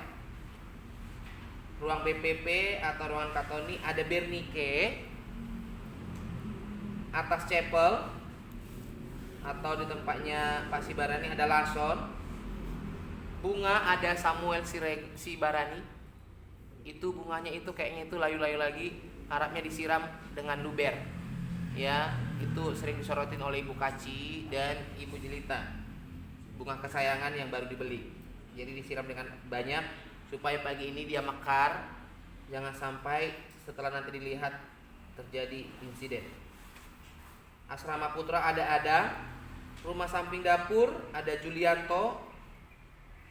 Ruang BPP atau ruangan Katoni ada Bernike. Atas Chapel atau di tempatnya Pak Sibarani ada Lason. Bunga ada Samuel Sibarani. Itu bunganya itu kayaknya itu layu-layu lagi, harapnya disiram dengan luber. Ya, itu sering disorotin oleh Ibu Kaci dan Ibu Jelita. Bunga kesayangan yang baru dibeli. Jadi disiram dengan banyak supaya pagi ini dia mekar. Jangan sampai setelah nanti dilihat terjadi insiden. Asrama Putra ada. Rumah samping dapur ada Julianto.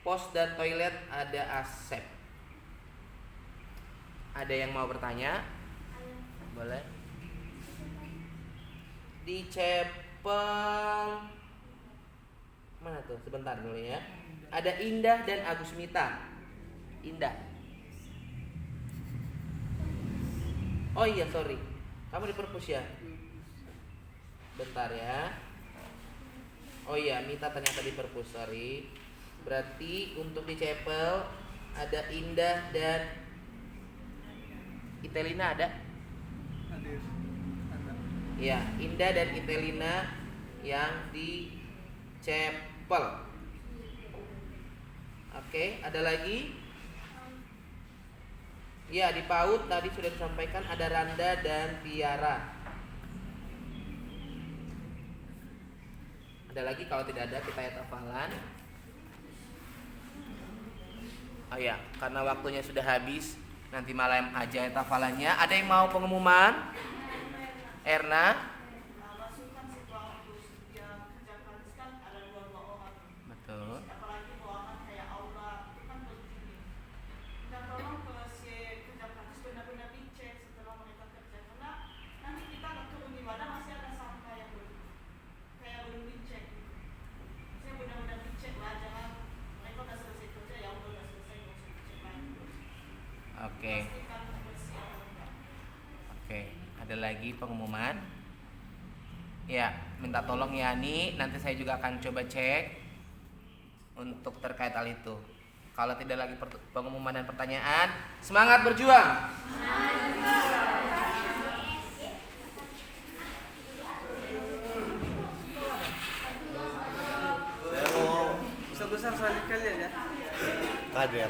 Pos dan toilet ada Asep. Ada yang mau bertanya? Boleh. Di Chapel mana tuh? Sebentar dulu ya. Ada Indah dan Agus Mita. Indah. Oh iya, sorry. Kamu di perpus ya? Bentar ya. Oh iya, Mita ternyata di perpus, sorry. Berarti untuk di Chapel ada Indah dan Itelina ada? Ya, Indah dan Itelina yang di Chapel. Oke, ada lagi? Ya, di PAUD tadi sudah disampaikan ada Randa dan Tiara. Ada lagi? Kalau tidak ada kita ayat hafalan. Oh ya, karena waktunya sudah habis, nanti malam aja ayat hafalannya. Ada yang mau pengumuman? Erna? Masukan siswa untuk yang kerja gratis kan ada 2 orang. Betul. Apalagi ruangan kayak aula itu kan begini. Dan tolong ke si kerja gratis benar-benar dicek setelah mereka kerja, karena nanti kita nggak turun di mana masih ada sampah yang belum dicek. Saya benar-benar dicek lah, jangan mereka udah selesai kerja ya udah selesai nggak usah dicek lagi. Oke. Pastikan bersih atau enggak. Oke, ada lagi pengumuman? Ya, minta tolong Yani, nanti saya juga akan coba cek untuk terkait hal itu. Kalau tidak lagi pengumuman dan pertanyaan, semangat berjuang. Besar sekali kalian ya. Kader.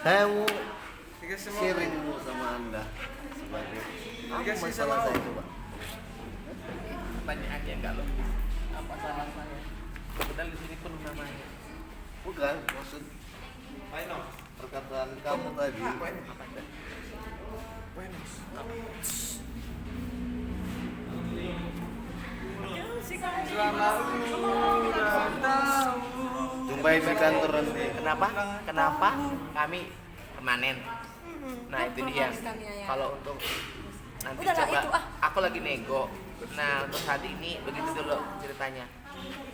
Saya mau Dikasih mau sharing sama Anda sebagai Dikasih masalah sama saya om. itu, Pak. Pertanyaannya enggak loh. Apa salah saya? Padahal di sini pun namanya. Bukan, maksud perkataan kamu tadi. Selamat ulang tahun. Jumpai di kantor nanti. Kenapa? Kami permanen. Nah itu dia. Kalau untuk nanti Udahlah, coba, itu, aku lagi nego. Nah untuk saat ini begitu dulu ceritanya.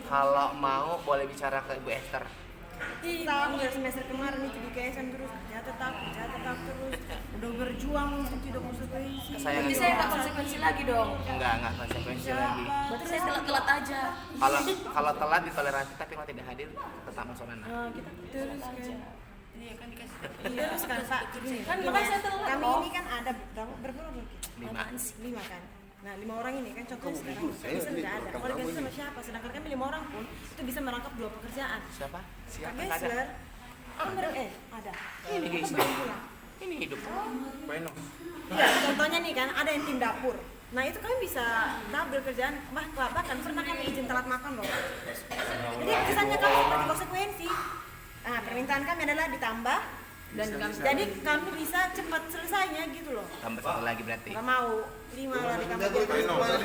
Kalau mau boleh bicara ke Ibu Esther. Tahu dari semester kemarin itu di KSM terus ya tetap terus udah berjuang untuk tidak konsekuensi. Kesayangan Berarti saya tak konsekuensi lagi dong. Enggak konsekuensi lagi. Berarti saya telat-telat aja. Kalau telat ditoleransi, tapi kalau tidak hadir tetap masuk anak. Kita terus kan. Iya kan dikasih. Terus kan Pak, gini. Kan makanya saya telat. Kami ini kan ada berapa orang kita? 5. 5 kan. Nah 5 orang ini kan contohnya sekarang ikut saya bisa nih, tidak ada. rekam Kalau diganti kamu sama ini. siapa? Sedangkan kami 5 orang pun itu bisa merangkap 2 pekerjaan. Siapa? Siapa? Kak Nggak ada. Gessler, ada. Ini guys. Baru pulang. Ini hidup. Iya, contohnya nih kan ada yang tim dapur. Nah itu kami bisa double kerjaan, bahkan pernah kami izin telat makan loh. Jadi kesannya kami seperti konsekuensi. Nah permintaan kami adalah ditambah dan jadi kami bisa cepat selesainya gitu loh. Tambah satu lagi berarti. Gak mau 5 lah di kamar.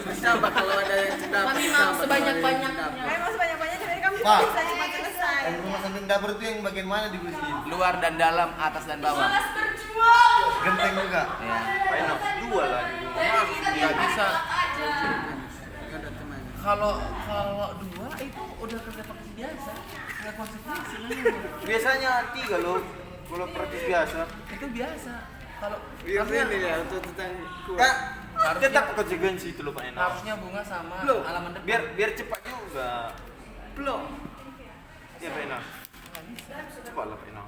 Coba kalau ada yang tidak Kami mau sebanyak-banyaknya. Kami mau sebanyak-banyaknya dari kami Pak. bisa cepat selesai. Rumah samping dapur itu yang bagian mana di sini? Luar dan dalam, atas dan bawah. Malas berjuang. Genteng juga. Ya. Paino dua lah di rumah. Nggak bisa. Nggak ada temannya. Kalau dua itu udah kerja praktis biasa, nggak konsekuensi namanya. Biasanya 3 loh. Kalau praktis biasa. Itu biasa. Kalau Biar harusnya- ini ya untuk tentang Kak, Harusnya- tetap konsekuensi itu loh Pak Eno. harusnya bunga sama Belum. halaman depan. Biar cepat juga. belum. Iya Pak Eno. Cepat lah Pak Eno.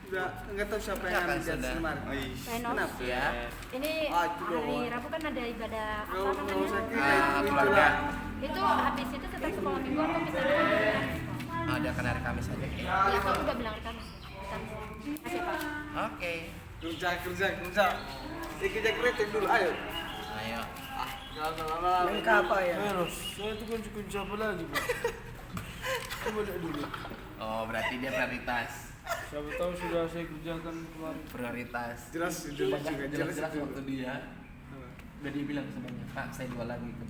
Udah nggak tahu siapa yang Akan ambil jasa sudah. kemarin. Aish. Penos. Kenapa? Ya. Ini Ah, itu hari doang. Rabu kan ada ibadah apa Nggak usah namanya? kira Keluarga. Itu habis itu tetap sekolah minggu atau bisa dua? Ada kan hari Kamis aja. Iya, kamu udah bilang kan. Kasih Pak. Oke. Kerja. Kerja kreatif dulu, ayo. Ayo. Jangan lama-lama. Lengkap apa ya? Terus, saya tuh kunci apa lagi, Pak? Coba lihat dulu. Oh, berarti dia prioritas. Siapa tahu sudah saya kerjakan kemarin. Prioritas. Jelas dulu juga, jelas Jelas dulu. waktu dia udah dia bilang sebenarnya, Pak, saya 2 lagi ke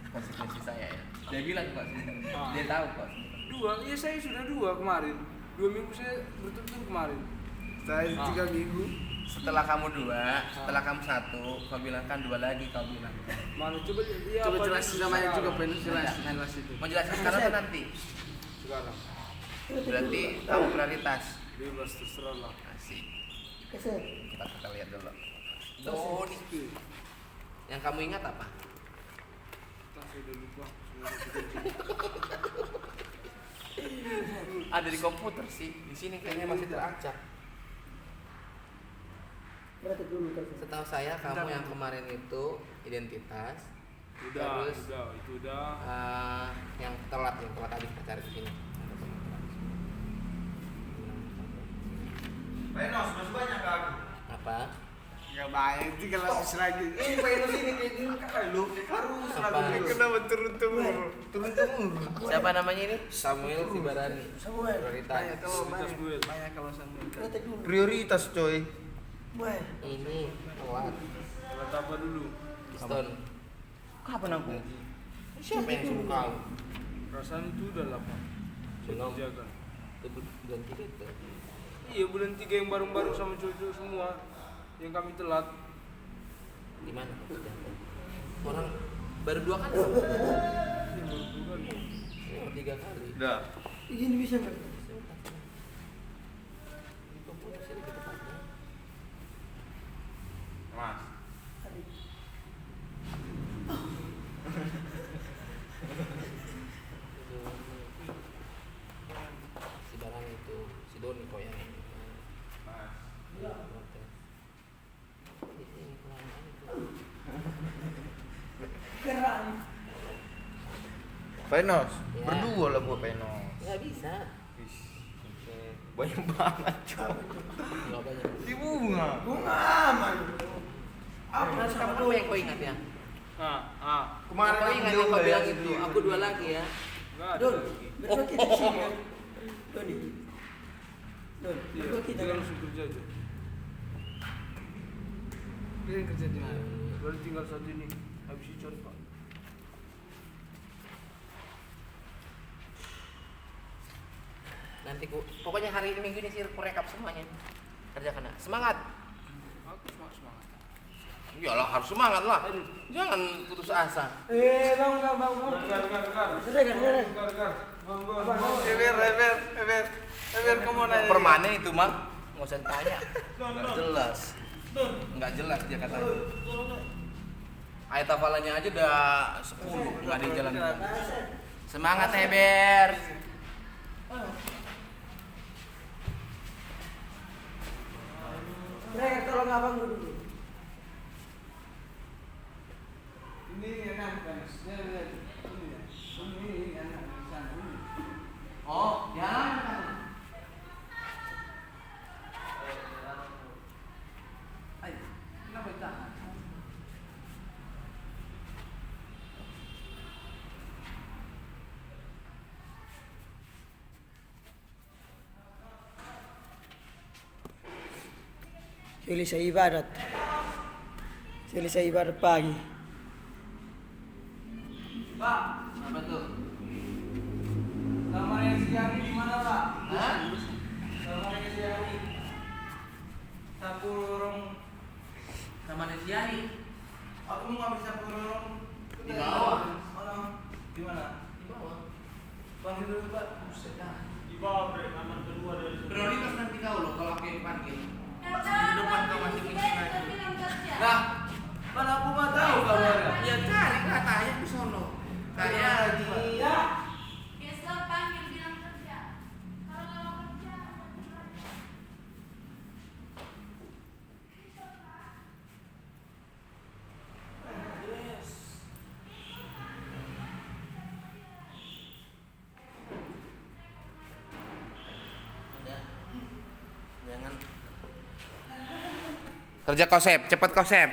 konsekuensi saya ya. Dia bilang kok sebenarnya. Dia tahu kok. 2, iya saya sudah 2 kemarin. 2 minggu saya berturut-turut kemarin. Saya 3 minggu. Setelah kamu 2, setelah kamu 1, kau bilang kan 2 lagi kau bilang. Mana coba iya Coba apa jelasin dulu namanya sekarang? juga, pengen jelas itu. Mau jelasin sekarang atau nanti? Sekarang. Berarti kamu prioritas. Bebas terserah lah. Asik. Kita lihat dulu. Doni. Yang kamu ingat apa? Entah, saya udah lupa. Ada di komputer sih. Di sini kayaknya masih teracak. Setahu saya kamu yang kemarin itu identitas. Udah, Terus itu udah. yang telat tadi kita cari ke sini. Pak Eno, masih banyak Kak. Apa? Ya banyak 3 lapis lagi. Pak Eno sini kayak gini Kak lu. Harus Apa? lagu. Kenapa turun-turun? Siapa namanya ini? Samuel Sibarani. Prioritas. Banyak kalau Prioritas gue. banyak kalau sambil. Prioritas coy. Ini telat. Alat apa dulu? Stone. Kapan aku? Siapa yang suruh kau? Perasaan itu udah lah, Pak. Saya Belum. kerjakan. Itu bulan 3 itu. Iya, bulan 3 yang bareng-bareng sama cowok-cowok semua. Yang kami telat. Di mana kau kerjakan? Orang baru 2 kali. Ini baru bukan. Yang 3 kali. Udah. Ini bisa nggak? Di komputer sini ke depannya. Mas. Si barang itu, si Doni kok yang ini. Mas. Iya, protes. Di sini kelamaan itu. Penos, Ya. berdua lah buat Penos. Nggak bisa. Banyak banget coy. Nggak banyak. Di bunga. Harus kamu yang kau ingat ya. Kemarin Kau aku ingat dua yang kau ya, bilang si itu. Doni. Aku 2 lagi ya. Enggak ada lagi. Iya, kita langsung kerja aja. Kalian kerja di mana? Baru tinggal 1 ini. Habis icon, Pak. Nanti pokoknya hari ini minggu ini sih aku rekap semuanya. Kerjakan nak. Semangat. Aku semangat. Iyalah harus semangat lah. Jangan putus asa. Dengar. Eber, kamu nanya. Permanen itu mah nggak usah ditanya. Nggak jelas. Nggak jelas dia katanya. Ayat hafalannya aja udah 10 nggak dijalankan. Semangat Heber. Mereka tolong abang dulu. Ini enak kan? Ini enak di sana. Oh, jangan. Ayo, kenapa jangan? Selesai ibadat. Selesai ibadat pagi. Pak, Apa tuh? kamar yang siang ini di mana, Pak? Hah? Kamar yang siang ini. Sapu orang manusia nih. Aku mau ngambil sapu orang. Di bawah. Orang. Di mana? Di bawah. Panggil dulu Pak. Buset dah. Di bawah bre, aman kedua dari Prioritas nanti kau loh kalau aku yang dipanggil. Ya, Di depan kau masih kita misi maju. bilang kerja. Nah, mana aku mah tahu kabarnya. Ya cari katanya di sono. Kayak lagi. Ya. Besok panggil bilang kerja. Kalau nggak mau kerja, Udah. Jangan. Kerja konsep, cepat konsep.